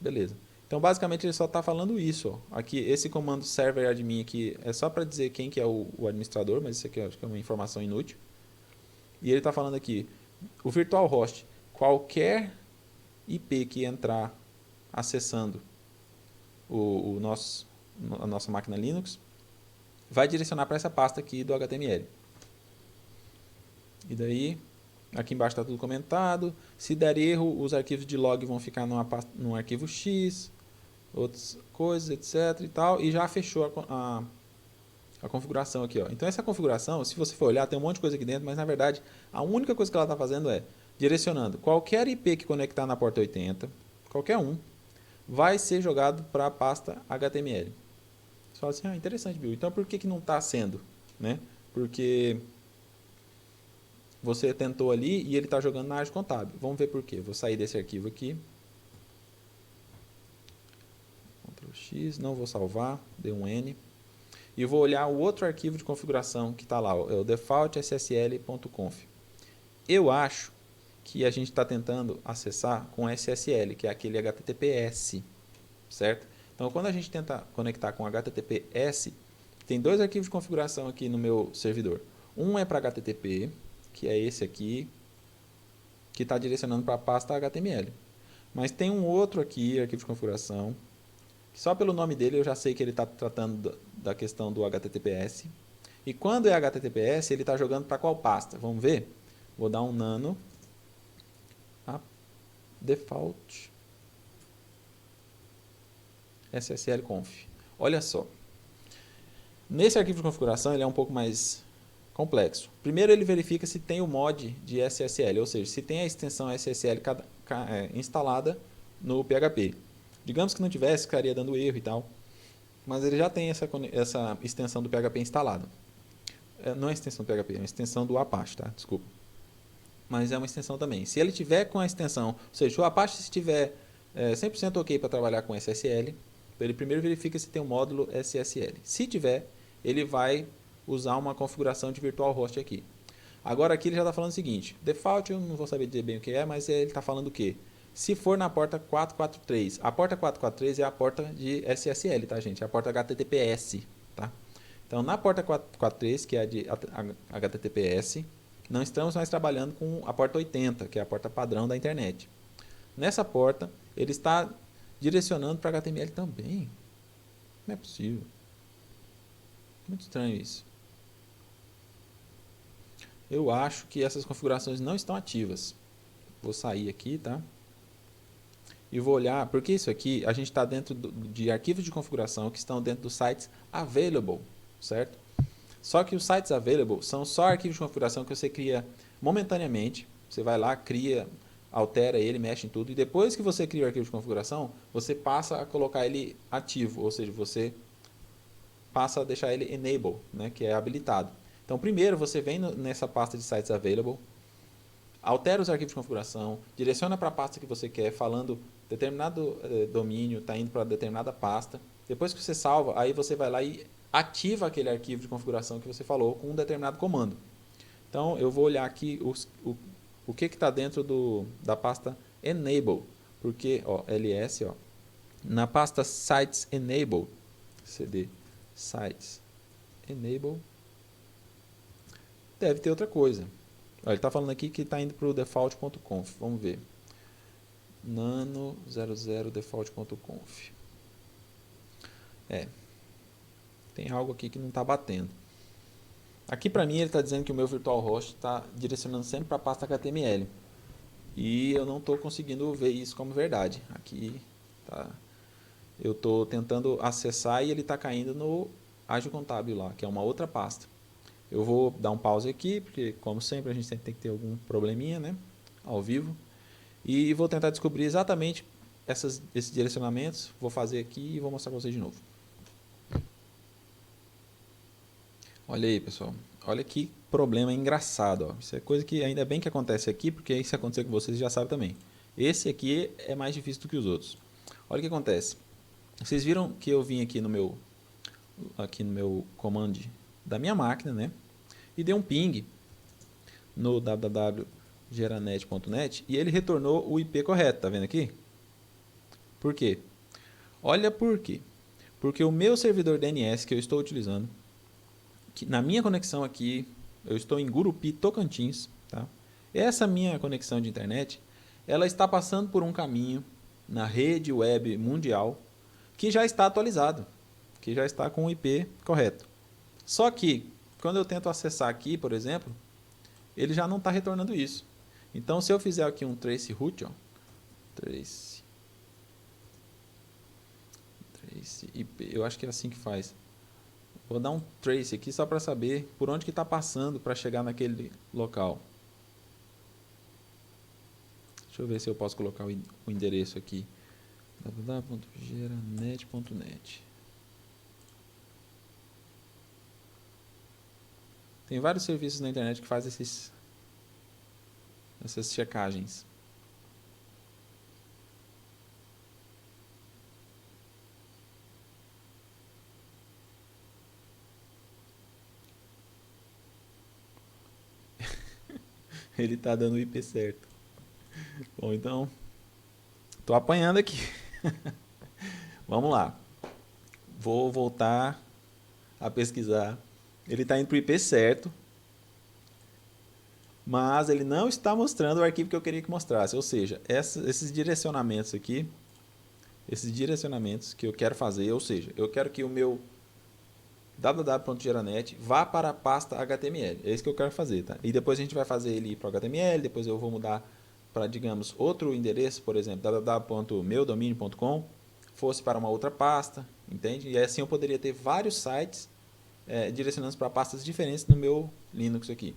Beleza. Então, basicamente, ele só está falando isso. Ó. Aqui, esse comando server admin aqui é só para dizer quem que é o administrador, mas isso aqui acho que é uma informação inútil. E ele está falando aqui, o virtual host, qualquer IP que entrar acessando a nossa máquina Linux, vai direcionar para essa pasta aqui do HTML. E daí, aqui embaixo está tudo comentado. Se der erro, os arquivos de log vão ficar num arquivo X, outras coisas, etc. E tal. E já fechou a configuração aqui. Ó. Então, essa configuração, se você for olhar, tem um monte de coisa aqui dentro, mas na verdade, a única coisa que ela está fazendo é direcionando qualquer IP que conectar na porta 80, qualquer um, vai ser jogado para a pasta HTML. Você fala assim, interessante, Bill. Então, por que não está sendo? Né? Porque você tentou ali e ele está jogando na Ágil Contábil. Vamos ver por quê. Vou sair desse arquivo aqui. Ctrl X, não vou salvar, dei um N. E vou olhar o outro arquivo de configuração que está lá, é o default.ssl.conf. Eu acho que a gente está tentando acessar com SSL, que é aquele HTTPS, certo? Então, quando a gente tenta conectar com HTTPS, tem dois arquivos de configuração aqui no meu servidor. Um é para HTTP, que é esse aqui, que está direcionando para a pasta HTML. Mas tem um outro aqui, arquivo de configuração, que só pelo nome dele eu já sei que ele está tratando da questão do HTTPS. E quando é HTTPS, ele está jogando para qual pasta? Vamos ver? Vou dar um nano default SSL-conf. Olha só. Nesse arquivo de configuração ele é um pouco mais complexo. Primeiro ele verifica se tem o mod de SSL, ou seja, se tem a extensão SSL instalada no PHP. Digamos que não tivesse, ficaria dando erro e tal. Mas ele já tem essa extensão do PHP instalada. Não é extensão do PHP, é uma extensão do Apache, tá? Desculpa. Mas é uma extensão também. Se ele tiver com a extensão, ou seja, se o Apache estiver 100% ok para trabalhar com SSL, ele primeiro verifica se tem um módulo SSL. Se tiver, ele vai usar uma configuração de virtual host aqui. Agora aqui ele já está falando o seguinte, default eu não vou saber dizer bem o que é, mas ele está falando o quê? Se for na porta 443, a porta 443 é a porta de SSL, tá, gente? É a porta HTTPS, tá? Então, na porta 443, que é a de HTTPS, não estamos mais trabalhando com a porta 80, que é a porta padrão da internet. Nessa porta, ele está direcionando para HTML também. Não é possível. Muito estranho isso. Eu acho que essas configurações não estão ativas. Vou sair aqui, tá? E vou olhar, porque isso aqui, a gente está dentro de arquivos de configuração que estão dentro dos sites available, certo? Só que os sites available são só arquivos de configuração que você cria momentaneamente. Você vai lá, cria, altera ele, mexe em tudo. E depois que você cria o arquivo de configuração, você passa a colocar ele ativo, ou seja, você passa a deixar ele enable, né, que é habilitado. Então, primeiro você vem nessa pasta de sites available, altera os arquivos de configuração, direciona para a pasta que você quer, falando determinado domínio está indo para determinada pasta. Depois que você salva, aí você vai lá e ativa aquele arquivo de configuração que você falou com um determinado comando. Então, eu vou olhar aqui o que está dentro da pasta enable, porque ó, ls, ó, na pasta sites enable, cd sites enable, deve ter outra coisa. Ó, ele está falando aqui que está indo para o default.conf. Vamos ver. nano00 default.conf. Tem algo aqui que não está batendo. Aqui para mim ele está dizendo que o meu virtual host está direcionando sempre para a pasta HTML. E eu não estou conseguindo ver isso como verdade. Aqui tá. Eu estou tentando acessar e ele está caindo no Ágil Contábil lá, que é uma outra pasta. Eu vou dar um pause aqui, porque como sempre a gente tem que ter algum probleminha, né? Ao vivo. E vou tentar descobrir exatamente esses direcionamentos. Vou fazer aqui e vou mostrar para vocês de novo. Olha aí, pessoal. Olha que problema engraçado. Ó. Isso é coisa que ainda bem que acontece aqui, porque se acontecer com vocês já sabem também. Esse aqui é mais difícil do que os outros. Olha o que acontece. Vocês viram que eu vim aqui no meu command da minha máquina, né? E dei um ping no www.geranet.net e ele retornou o IP correto, tá vendo aqui? Por quê? Olha por quê. Porque o meu servidor DNS que eu estou utilizando, que na minha conexão aqui, eu estou em Gurupi, Tocantins, tá? Essa minha conexão de internet, ela está passando por um caminho na rede web mundial que já está atualizado, que já está com o IP correto. Só que, quando eu tento acessar aqui, por exemplo, ele já não está retornando isso. Então, se eu fizer aqui um trace root, ó, trace IP, eu acho que é assim que faz. Vou dar um trace aqui só para saber por onde que está passando para chegar naquele local. Deixa eu ver se eu posso colocar o endereço aqui. www.geranet.net. Tem vários serviços na internet que fazem essas checagens. Ele está dando o IP certo. Bom, então, estou apanhando aqui. Vamos lá. Vou voltar a pesquisar. Ele está indo para o IP certo, mas ele não está mostrando o arquivo que eu queria que mostrasse. Ou seja, esses direcionamentos aqui, esses direcionamentos que eu quero fazer, ou seja, eu quero que o meu www.geranet vá para a pasta HTML. É isso que eu quero fazer, tá? E depois a gente vai fazer ele ir para o HTML, depois eu vou mudar para, digamos, outro endereço, por exemplo, www.meudominio.com, fosse para uma outra pasta, entende? E assim eu poderia ter vários sites direcionando para pastas diferentes no meu Linux aqui.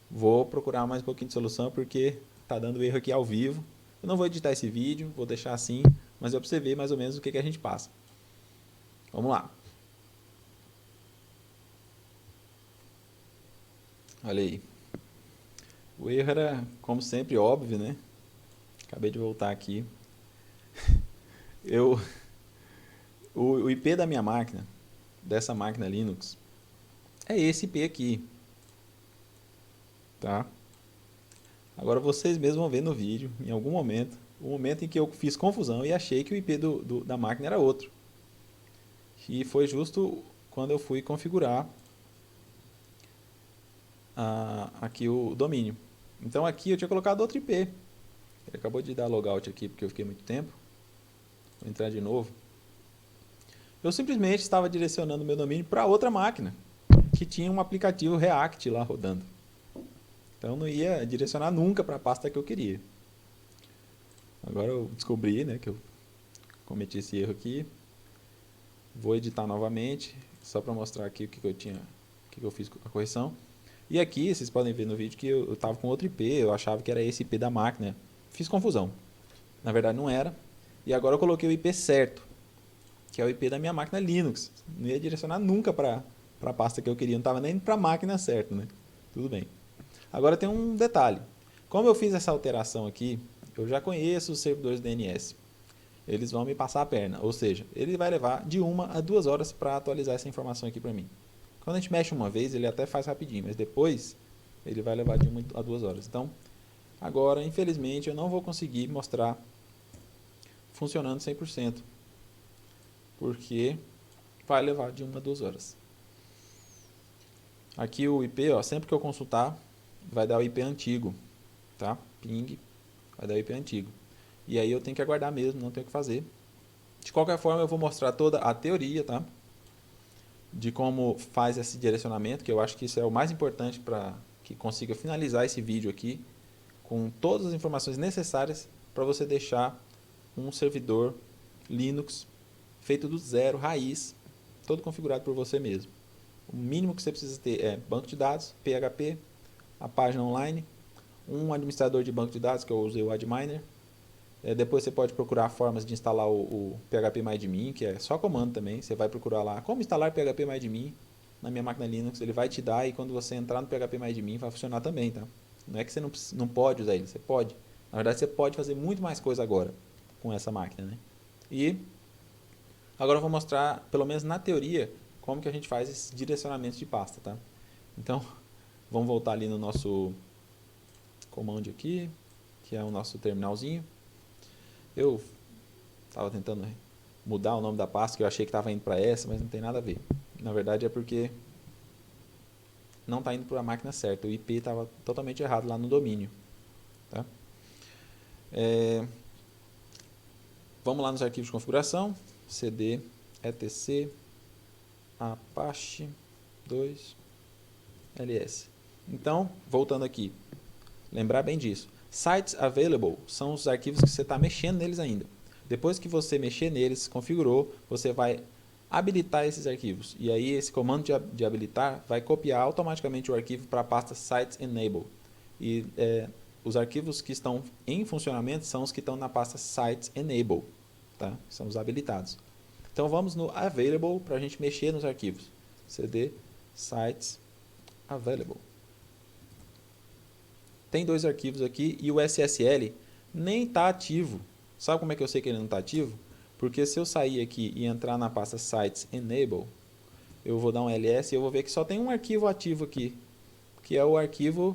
Vou procurar mais um pouquinho de solução porque está dando erro aqui ao vivo. Eu não vou editar esse vídeo, vou deixar assim, mas é para você ver mais ou menos o que a gente passa. Vamos lá. Olha aí. O erro era, como sempre, óbvio, né? Acabei de voltar aqui. O IP da minha máquina, dessa máquina Linux, é esse IP aqui. Tá? Agora vocês mesmos vão ver no vídeo, em algum momento, o momento em que eu fiz confusão e achei que o IP da máquina era outro. E foi justo quando eu fui configurar aqui o domínio. Então aqui eu tinha colocado outro IP. Ele acabou de dar logout aqui porque eu fiquei muito tempo. Vou entrar de novo. Eu simplesmente estava direcionando o meu domínio para outra máquina que tinha um aplicativo React lá rodando. Então não ia direcionar nunca para a pasta que eu queria. Agora eu descobri, né, que eu cometi esse erro aqui. Vou editar novamente, só para mostrar aqui o que eu fiz a correção. E aqui, vocês podem ver no vídeo que eu estava com outro IP, eu achava que era esse IP da máquina. Fiz confusão. Na verdade não era. E agora eu coloquei o IP certo, que é o IP da minha máquina Linux. Não ia direcionar nunca para a pasta que eu queria, não estava nem para a máquina certa, né? Tudo bem. Agora tem um detalhe. Como eu fiz essa alteração aqui, eu já conheço os servidores DNS. Eles vão me passar a perna, ou seja, ele vai levar de 1 a 2 horas para atualizar essa informação aqui para mim. Quando a gente mexe uma vez, ele até faz rapidinho, mas depois ele vai levar de 1 a 2 horas. Então, agora, infelizmente, eu não vou conseguir mostrar funcionando 100%, porque vai levar de 1 a 2 horas. Aqui o IP, ó, sempre que eu consultar, vai dar o IP antigo, tá? Ping, vai dar o IP antigo. E aí eu tenho que aguardar mesmo, não tenho o que fazer. De qualquer forma, eu vou mostrar toda a teoria, tá? De como faz esse direcionamento, que eu acho que isso é o mais importante para que consiga finalizar esse vídeo aqui com todas as informações necessárias para você deixar um servidor Linux feito do zero, raiz, todo configurado por você mesmo. O mínimo que você precisa ter é banco de dados, PHP, a página online, um administrador de banco de dados, que eu usei o Adminer. Depois você pode procurar formas de instalar o phpMyAdmin, que é só comando também. Você vai procurar lá como instalar phpMyAdmin na minha máquina Linux. Ele vai te dar e quando você entrar no phpMyAdmin vai funcionar também, tá? Não é que você não pode usar ele, você pode. Na verdade, você pode fazer muito mais coisa agora com essa máquina, né? E agora eu vou mostrar, pelo menos na teoria, como que a gente faz esse direcionamento de pasta, tá? Então, vamos voltar ali no nosso command aqui, que é o nosso terminalzinho. Eu estava tentando mudar o nome da pasta, que eu achei que estava indo para essa, mas não tem nada a ver. Na verdade é porque não está indo para a máquina certa. O IP estava totalmente errado lá no domínio. Tá? Vamos lá nos arquivos de configuração. cd etc apache 2 ls. Então, voltando aqui. Lembrar bem disso. Sites available são os arquivos que você está mexendo neles ainda. Depois que você mexer neles, configurou, você vai habilitar esses arquivos. E aí esse comando de habilitar vai copiar automaticamente o arquivo para a pasta sites enable. E os arquivos que estão em funcionamento são os que estão na pasta sites enable. Tá? São os habilitados. Então vamos no available para a gente mexer nos arquivos. cd sites available. Tem 2 arquivos aqui e o SSL nem está ativo. Sabe como é que eu sei que ele não está ativo? Porque se eu sair aqui e entrar na pasta Sites Enable, eu vou dar um ls e eu vou ver que só tem um arquivo ativo aqui, que é o arquivo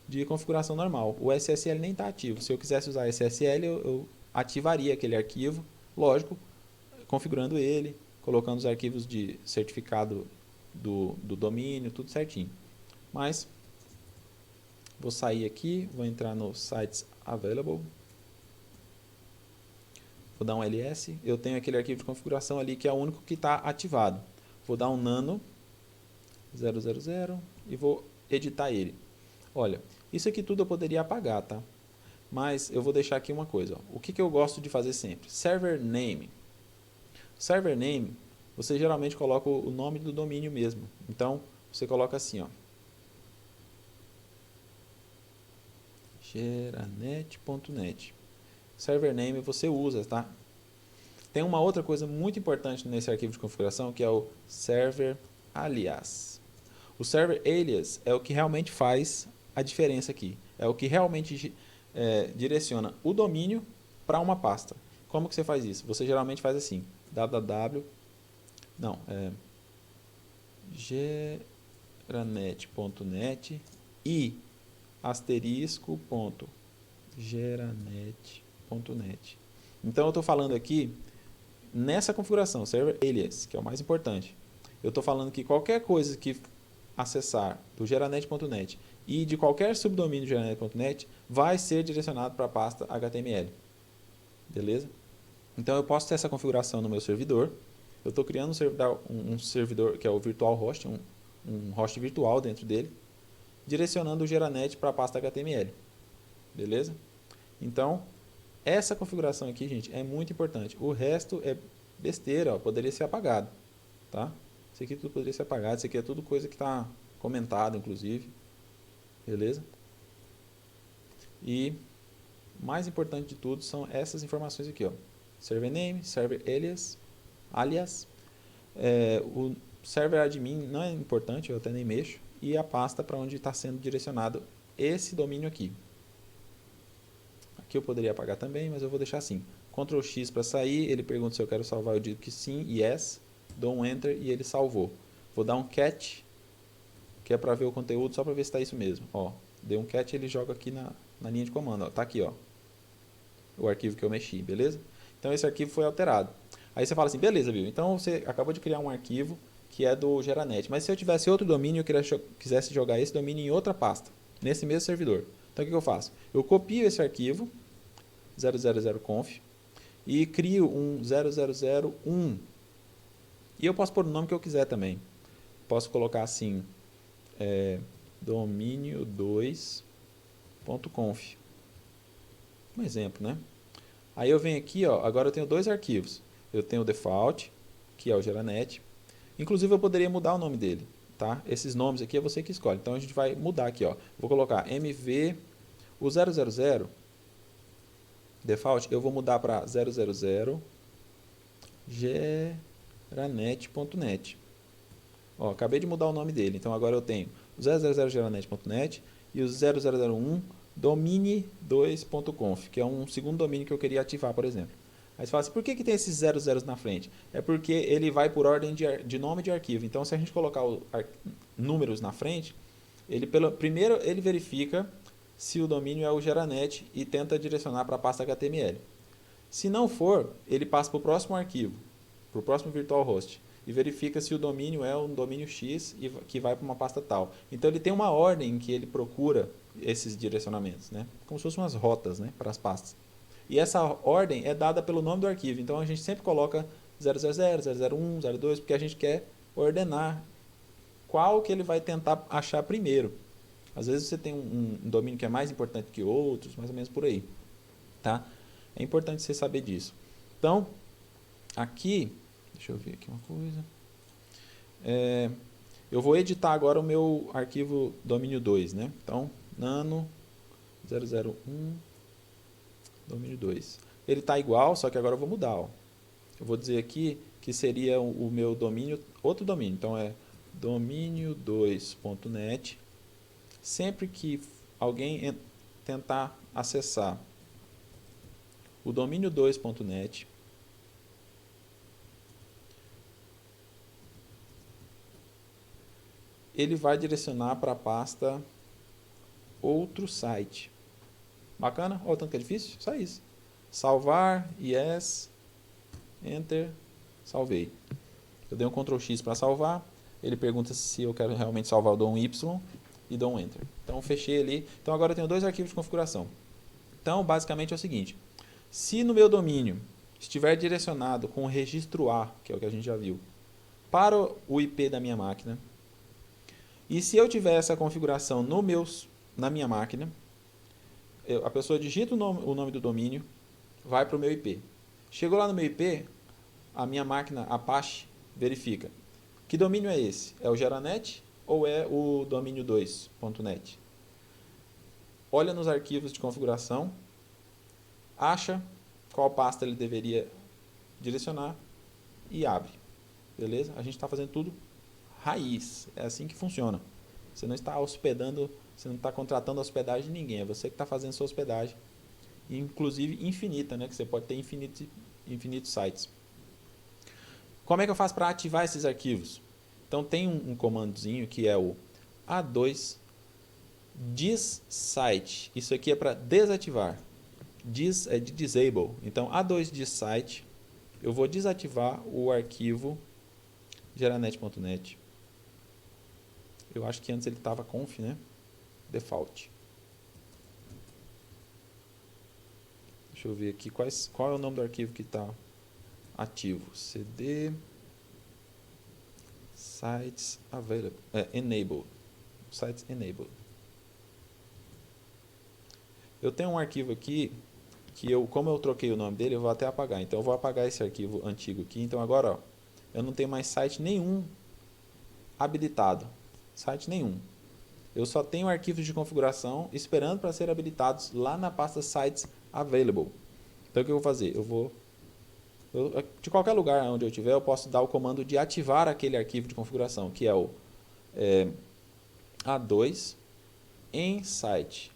de configuração normal. O SSL nem está ativo. Se eu quisesse usar SSL, eu ativaria aquele arquivo, lógico, configurando ele, colocando os arquivos de certificado do domínio, tudo certinho. Mas vou sair aqui, vou entrar no Sites Available. Vou dar um ls. Eu tenho aquele arquivo de configuração ali que é o único que está ativado. Vou dar um nano 000 e vou editar ele. Olha, isso aqui tudo eu poderia apagar, tá? Mas eu vou deixar aqui uma coisa. Ó. O que eu gosto de fazer sempre? Server name. Server name, você geralmente coloca o nome do domínio mesmo. Então, você coloca assim, ó. geranet.net. Server name você usa, tá? Tem uma outra coisa muito importante nesse arquivo de configuração, que é o server alias. O server alias é o que realmente faz a diferença aqui. É o que realmente direciona o domínio para uma pasta. Como que você faz isso? Você geralmente faz assim, geranet.net e *geranet.net. geranet.net. Então eu estou falando aqui nessa configuração, server alias, que é o mais importante. Eu estou falando que qualquer coisa que acessar do geranet.net e de qualquer subdomínio do geranet.net vai ser direcionado para a pasta HTML. Beleza? Então eu posso ter essa configuração no meu servidor. Eu estou criando um servidor que é o virtual host, um host virtual dentro dele, direcionando o geranet para a pasta HTML. Beleza? Então, essa configuração aqui, gente, é muito importante. O resto é besteira, ó, poderia ser apagado. Tá? Isso aqui tudo poderia ser apagado. Isso aqui é tudo coisa que está comentada, inclusive. Beleza? E mais importante de tudo são essas informações aqui, ó. Server name, server alias. O server admin não é importante, eu até nem mexo. E a pasta para onde está sendo direcionado esse domínio aqui. Aqui eu poderia apagar também, mas eu vou deixar assim. Ctrl X para sair, ele pergunta se eu quero salvar, eu digo que sim, yes. Dou um Enter e ele salvou. Vou dar um cat, que é para ver o conteúdo, só para ver se está isso mesmo. Ó, dei um cat e ele joga aqui na linha de comando. Está aqui, ó, o arquivo que eu mexi, beleza? Então esse arquivo foi alterado. Aí você fala assim, beleza, viu? Então você acabou de criar um arquivo que é do Geranet. Mas se eu tivesse outro domínio e eu quisesse jogar esse domínio em outra pasta, nesse mesmo servidor. Então o que eu faço? Eu copio esse arquivo, 000conf, e crio um 0001. E eu posso pôr o nome que eu quiser também. Posso colocar assim, domínio2.conf. Um exemplo, né? Aí eu venho aqui, ó, agora eu tenho dois arquivos. Eu tenho o default, que é o Geranet. Inclusive eu poderia mudar o nome dele, tá? Esses nomes aqui é você que escolhe. Então a gente vai mudar aqui, ó. Vou colocar mv, o 000 default, eu vou mudar para 000 geranet.net. Ó, acabei de mudar o nome dele. Então agora eu tenho o 000 geranet.net e o 0001 domine2.conf, que é um segundo domínio que eu queria ativar, por exemplo. Aí você fala assim, por que tem esses 00 na frente? É porque ele vai por ordem de nome de arquivo. Então, se a gente colocar números na frente, primeiro ele verifica se o domínio é o Geranet e tenta direcionar para a pasta HTML. Se não for, ele passa para o próximo arquivo, para o próximo virtual host, e verifica se o domínio é um domínio X e que vai para uma pasta tal. Então, ele tem uma ordem em que ele procura esses direcionamentos, né? Como se fossem umas rotas, né, para as pastas. E essa ordem é dada pelo nome do arquivo. Então a gente sempre coloca 000, 001, 02, porque a gente quer ordenar qual que ele vai tentar achar primeiro. Às vezes você tem um domínio que é mais importante que outros, mais ou menos por aí. Tá? É importante você saber disso. Então, aqui, deixa eu ver aqui uma coisa. Eu vou editar agora o meu arquivo domínio 2, né? Então, nano 001 domínio 2. Ele está igual, só que agora eu vou mudar. Ó. Eu vou dizer aqui que seria o meu domínio, outro domínio. Então é domínio2.net. Sempre que alguém tentar acessar o domínio2.net, ele vai direcionar para a pasta outro site. Bacana? Olha o tanto que é difícil. Só isso. Salvar, yes, enter, salvei. Eu dei um Ctrl X para salvar. Ele pergunta se eu quero realmente salvar, eu dou um Y e dou um enter. Então fechei ali. Então agora eu tenho dois arquivos de configuração. Então basicamente é o seguinte. Se no meu domínio estiver direcionado com o registro A, que é o que a gente já viu, para o IP da minha máquina, e se eu tiver essa configuração na minha máquina, a pessoa digita o nome do domínio, vai para o meu IP. Chegou lá no meu IP, a minha máquina Apache verifica. Que domínio é esse? É o Geranet ou é o domínio2.net? Olha nos arquivos de configuração, acha qual pasta ele deveria direcionar e abre. Beleza? A gente está fazendo tudo raiz. É assim que funciona. Você não está hospedando, você não está contratando a hospedagem de ninguém. É você que está fazendo sua hospedagem. Inclusive infinita, né? Que você pode ter infinitos sites. Como é que eu faço para ativar esses arquivos? Então tem um comandozinho que é o A2 dissite. Isso aqui é para desativar. é de disable. Então, A2 de site, eu vou desativar o arquivo geranet.net. Eu acho que antes ele estava conf, né? Default. Deixa eu ver aqui qual é o nome do arquivo que está ativo. cd sites available. Enable. Sites enabled. Eu tenho um arquivo aqui que como eu troquei o nome dele, eu vou até apagar. Então eu vou apagar esse arquivo antigo aqui. Então agora, ó, eu não tenho mais site nenhum habilitado. Site nenhum. Eu só tenho arquivos de configuração esperando para ser habilitados lá na pasta sites available. Então o que eu vou fazer? De qualquer lugar onde eu estiver, eu posso dar o comando de ativar aquele arquivo de configuração, que é o A2 em site.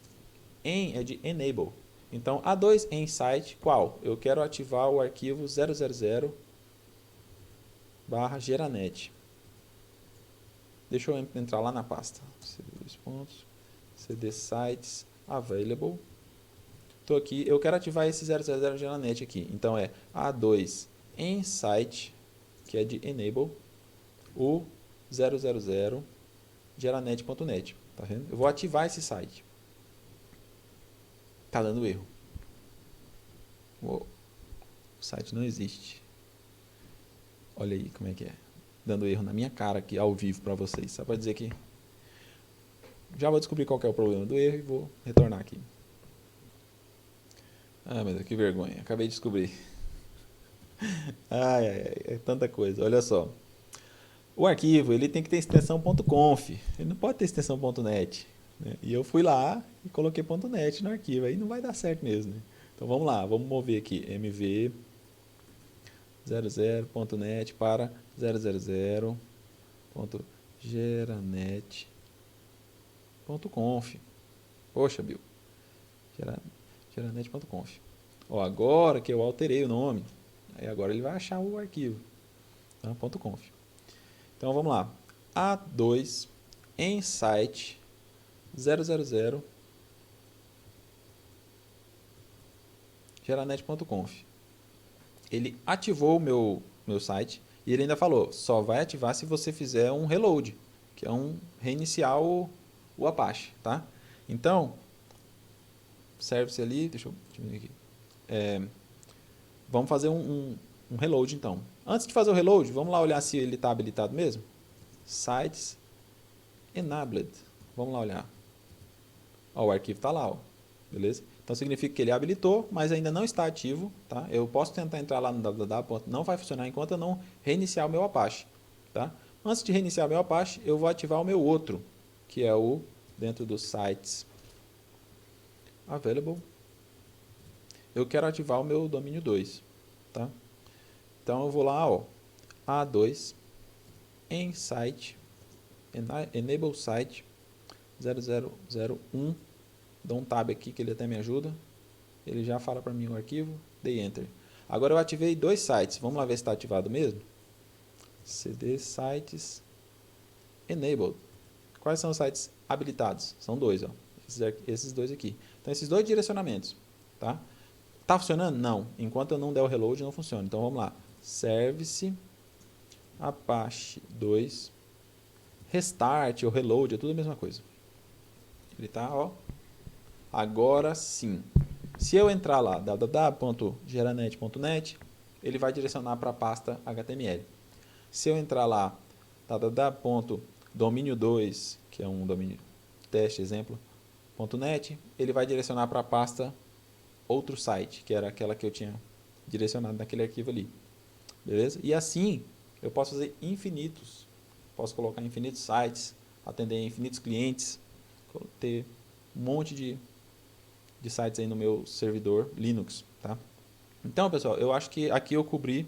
Em é de enable. Então, A2 em site, qual? Eu quero ativar o arquivo 000/geranet. Deixa eu entrar lá na pasta. cd sites available. Estou aqui, eu quero ativar esse 000/geranet aqui. Então é A2 em site, que é de enable, o 000/geranet.net. Tá vendo? Eu vou ativar esse site. Tá dando erro. O site não existe. Olha aí como é que é. Dando erro na minha cara aqui ao vivo para vocês. Só para dizer que já vou descobrir qual que é o problema do erro e vou retornar aqui. Ah, meu Deus, que vergonha. Acabei de descobrir. Ai, ai, ai, é tanta coisa. Olha só. O arquivo ele tem que ter extensão .conf. Ele não pode ter extensão .net. Né? E eu fui lá e coloquei .net no arquivo. Aí não vai dar certo mesmo. Né? Então vamos lá. Vamos mover aqui. mv 00.net para 000.geranet.conf. Poxa, Bill. Geranet.conf. Ó, agora que eu alterei o nome, aí agora ele vai achar o arquivo. Tá? .conf. Então vamos lá. A2 em site 000 geranet.conf. Ele ativou o meu site e ele ainda falou, só vai ativar se você fizer um reload, que é reiniciar o Apache, tá? Então, service ali, deixa eu diminuir aqui. Vamos fazer um reload então. Antes de fazer o reload, vamos lá olhar se ele está habilitado mesmo. Sites enabled. Vamos lá olhar. Ó, o arquivo está lá, ó. Beleza? Então significa que ele habilitou, mas ainda não está ativo. Tá? Eu posso tentar entrar lá no www, não vai funcionar enquanto eu não reiniciar o meu Apache. Tá? Antes de reiniciar o meu Apache, eu vou ativar o meu outro, que é o dentro dos sites available. Eu quero ativar o meu domínio 2. Tá? Então eu vou lá, ó, A2 em site, enable site 0001. Dou um tab aqui que ele até me ajuda. Ele já fala para mim o arquivo, dei enter. Agora eu ativei dois sites. Vamos lá ver se está ativado mesmo. cd sites enabled. Quais são os sites habilitados? São dois, ó. Esses dois aqui. Então esses dois direcionamentos, tá? Tá funcionando? Não. Enquanto eu não der o reload, não funciona. Então vamos lá. Service Apache 2 restart ou reload, é tudo a mesma coisa. Ele tá, ó. Agora sim. Se eu entrar lá, www.geranet.net, ele vai direcionar para a pasta HTML. Se eu entrar lá, www.domínio2, que é um domínio teste exemplo.net, ele vai direcionar para a pasta outro site, que era aquela que eu tinha direcionado naquele arquivo ali. Beleza? E assim, eu posso fazer infinitos. Posso colocar infinitos sites, atender infinitos clientes, ter um monte de sites aí no meu servidor Linux, tá? Então, pessoal, eu acho que aqui eu cobri,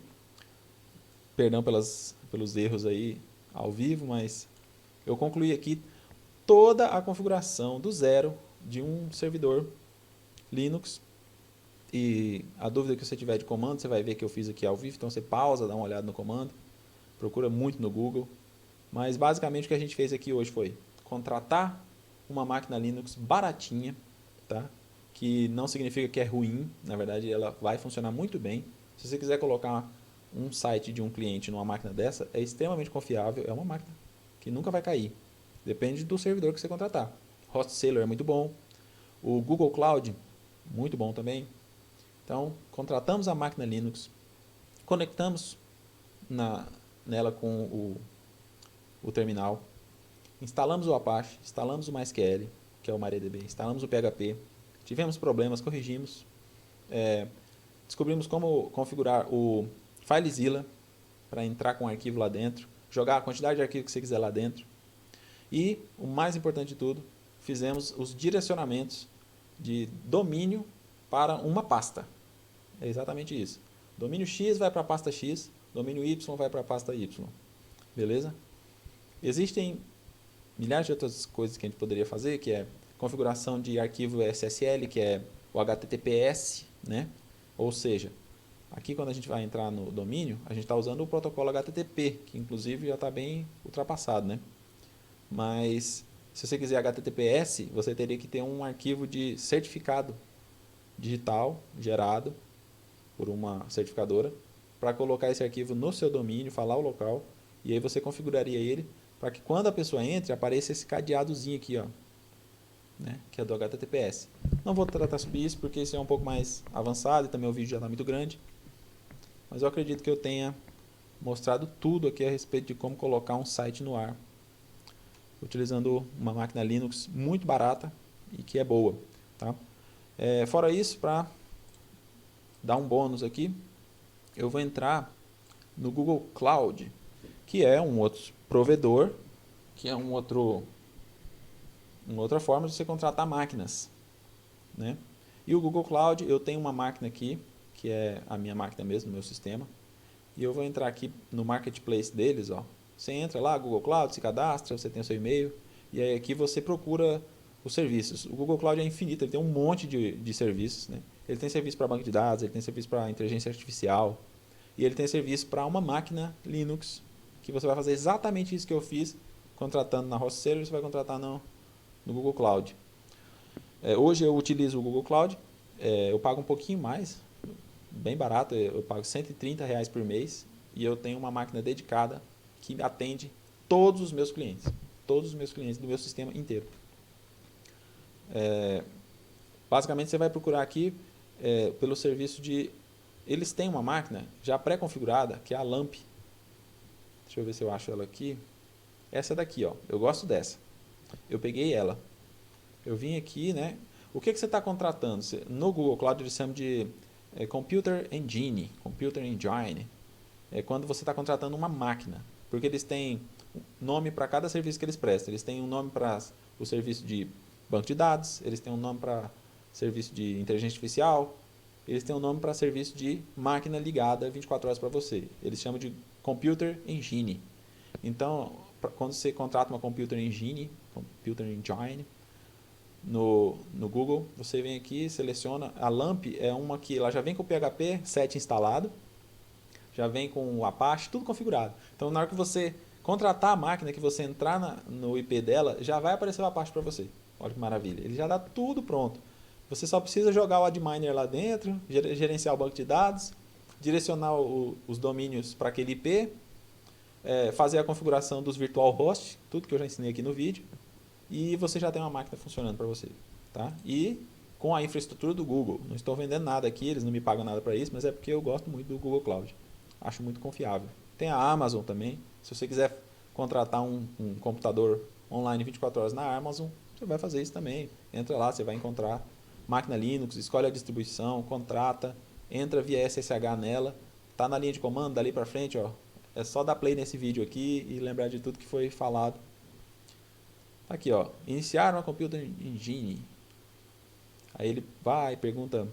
perdão pelos erros aí ao vivo, mas eu concluí aqui toda a configuração do zero de um servidor Linux. E a dúvida que você tiver de comando, você vai ver que eu fiz aqui ao vivo, então você pausa, dá uma olhada no comando, procura muito no Google. Mas basicamente o que a gente fez aqui hoje foi contratar uma máquina Linux baratinha, tá? que não significa que é ruim, na verdade ela vai funcionar muito bem. Se você quiser colocar um site de um cliente numa máquina dessa, é extremamente confiável, é uma máquina que nunca vai cair. Depende do servidor que você contratar. HostSailor é muito bom, o Google Cloud, muito bom também. Então, contratamos a máquina Linux, conectamos nela com o terminal, instalamos o Apache, instalamos o MySQL, que é o MariaDB, instalamos o PHP, tivemos problemas, corrigimos, descobrimos como configurar o FileZilla para entrar com o arquivo lá dentro, jogar a quantidade de arquivo que você quiser lá dentro. E, o mais importante de tudo, fizemos os direcionamentos de domínio para uma pasta. É exatamente isso. Domínio X vai para a pasta X, domínio Y vai para a pasta Y. Beleza? Existem milhares de outras coisas que a gente poderia fazer, que é configuração de arquivo SSL, que é o HTTPS, né? Ou seja, aqui quando a gente vai entrar no domínio, a gente está usando o protocolo HTTP, que inclusive já está bem ultrapassado, né? Mas se você quiser HTTPS, você teria que ter um arquivo de certificado digital gerado por uma certificadora para colocar esse arquivo no seu domínio, falar o local, e aí você configuraria ele para que quando a pessoa entre, apareça esse cadeadozinho aqui, ó, né, que é do HTTPS. Não vou tratar sobre isso porque isso é um pouco mais avançado e também o vídeo já está muito grande, mas eu acredito que eu tenha mostrado tudo aqui a respeito de como colocar um site no ar utilizando uma máquina Linux muito barata e que é boa. Tá? Fora isso, para dar um bônus aqui, eu vou entrar no Google Cloud, que é um outro provedor, que é uma outra forma de você contratar máquinas. Né? E o Google Cloud, eu tenho uma máquina aqui, que é a minha máquina mesmo, meu sistema, e eu vou entrar aqui no marketplace deles. Ó. Você entra lá, Google Cloud, se cadastra, você tem o seu e-mail, e aí aqui você procura os serviços. O Google Cloud é infinito, ele tem um monte de serviços. Né? Ele tem serviço para banco de dados, ele tem serviço para inteligência artificial, e ele tem serviço para uma máquina Linux, que você vai fazer exatamente isso que eu fiz, contratando na HostSailor, você vai contratar no Google Cloud. Hoje eu utilizo o Google Cloud, eu pago um pouquinho mais, bem barato, eu pago R$ 130 por mês, e eu tenho uma máquina dedicada que atende todos os meus clientes do meu sistema inteiro. Basicamente você vai procurar aqui pelo serviço de... Eles têm uma máquina já pré-configurada, que é a LAMP. Deixa eu ver se eu acho ela aqui. Essa daqui, ó. Eu gosto dessa. Eu peguei ela. Eu vim aqui, né? O que você está contratando? No Google Cloud eles chamam de Computer Engine. Computer Engine. É quando você está contratando uma máquina. Porque eles têm nome para cada serviço que eles prestam. Eles têm um nome para o serviço de banco de dados. Eles têm um nome para serviço de inteligência artificial. Eles têm um nome para serviço de máquina ligada 24 horas para você. Eles chamam de Computer Engine. Então, quando você contrata uma Computer Engine no Google, você vem aqui, seleciona. A LAMP é uma que ela já vem com o PHP 7 instalado, já vem com o Apache, tudo configurado. Então, na hora que você contratar a máquina, que você entrar no IP dela, já vai aparecer o Apache para você. Olha que maravilha. Ele já dá tudo pronto. Você só precisa jogar o adminer lá dentro, gerenciar o banco de dados, direcionar os domínios para aquele IP, fazer a configuração dos virtual host, tudo que eu já ensinei aqui no vídeo, e você já tem uma máquina funcionando para você. Tá? E com a infraestrutura do Google. Não estou vendendo nada aqui, eles não me pagam nada para isso, mas é porque eu gosto muito do Google Cloud. Acho muito confiável. Tem a Amazon também. Se você quiser contratar um computador online 24 horas na Amazon, você vai fazer isso também. Entra lá, você vai encontrar máquina Linux, escolhe a distribuição, contrata, entra via SSH nela, tá na linha de comando, dali para frente, ó, é só dar play nesse vídeo aqui e lembrar de tudo que foi falado. Aqui, ó, iniciar uma Computer Engine. Aí ele vai e pergunta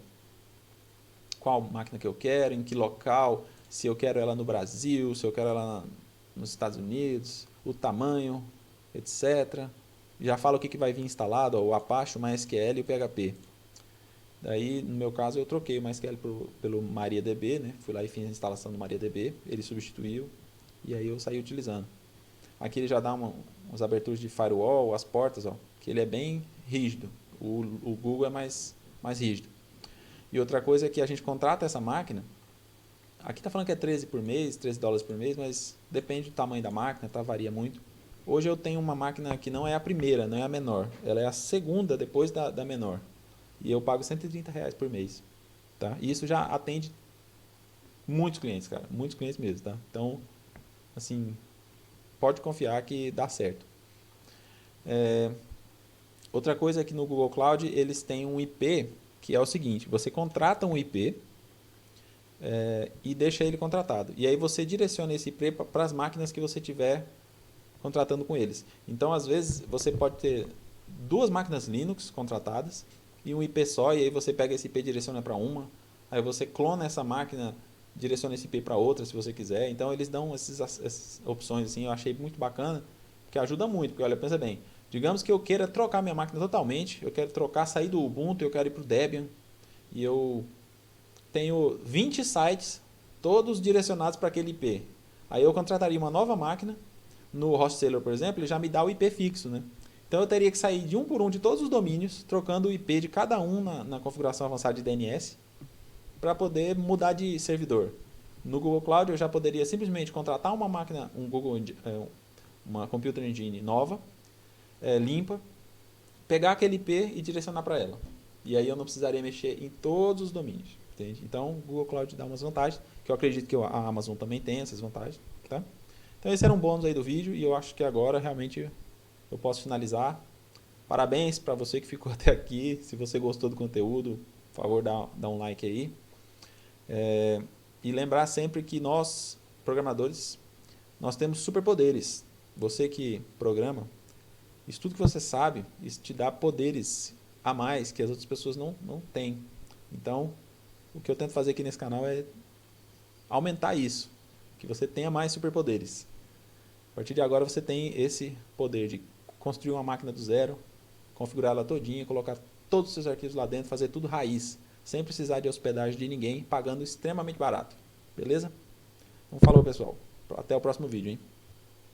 qual máquina que eu quero, em que local, se eu quero ela no Brasil, se eu quero ela nos Estados Unidos, o tamanho, etc. Já fala o que vai vir instalado, ó, o Apache, o MySQL e o PHP. Daí, no meu caso, eu troquei o MySQL pelo MariaDB, né? Fui lá e fiz a instalação do MariaDB, ele substituiu e aí eu saí utilizando. Aqui ele já dá umas aberturas de firewall, as portas, ó, que ele é bem rígido. O Google é mais mais rígido. E outra coisa é que a gente contrata essa máquina, aqui está falando que é 13 por mês, 13 dólares por mês, mas depende do tamanho da máquina, tá? Varia muito. Hoje eu tenho uma máquina que não é a primeira, não é a menor, ela é a segunda depois da menor. E eu pago R$ 130 por mês, tá? E isso já atende muitos clientes, cara, muitos clientes mesmo, tá? Então, assim, pode confiar que dá certo. Outra coisa é que no Google Cloud eles têm um IP, que é o seguinte, você contrata um IP e deixa ele contratado. E aí você direciona esse IP para as máquinas que você tiver contratando com eles. Então, às vezes, você pode ter duas máquinas Linux contratadas e um IP só, e aí você pega esse IP e direciona para uma, aí você clona essa máquina, direciona esse IP para outra, se você quiser. Então, eles dão essas opções, assim, eu achei muito bacana, que ajuda muito, porque, olha, pensa bem, digamos que eu queira trocar minha máquina totalmente, eu quero trocar, sair do Ubuntu, eu quero ir para o Debian, e eu tenho 20 sites, todos direcionados para aquele IP. Aí eu contrataria uma nova máquina, no Hostseller, por exemplo, ele já me dá o IP fixo, né? Então eu teria que sair de um por um de todos os domínios, trocando o IP de cada um na configuração avançada de DNS, para poder mudar de servidor. No Google Cloud eu já poderia simplesmente contratar uma máquina, uma Computer Engine nova, limpa, pegar aquele IP e direcionar para ela. E aí eu não precisaria mexer em todos os domínios. Entende? Então o Google Cloud dá umas vantagens, que eu acredito que a Amazon também tem essas vantagens. Tá? Então esse era um bônus aí do vídeo e eu acho que agora realmente eu posso finalizar. Parabéns para você que ficou até aqui. Se você gostou do conteúdo, por favor, dá um like aí. E lembrar sempre que nós, programadores, nós temos superpoderes. Você que programa, isso tudo que você sabe, isso te dá poderes a mais que as outras pessoas não têm. Então, o que eu tento fazer aqui nesse canal é aumentar isso, que você tenha mais superpoderes. A partir de agora você tem esse poder de construir uma máquina do zero, configurar ela todinha, colocar todos os seus arquivos lá dentro, fazer tudo raiz, sem precisar de hospedagem de ninguém, pagando extremamente barato. Beleza? Então falou, pessoal. Até o próximo vídeo, hein?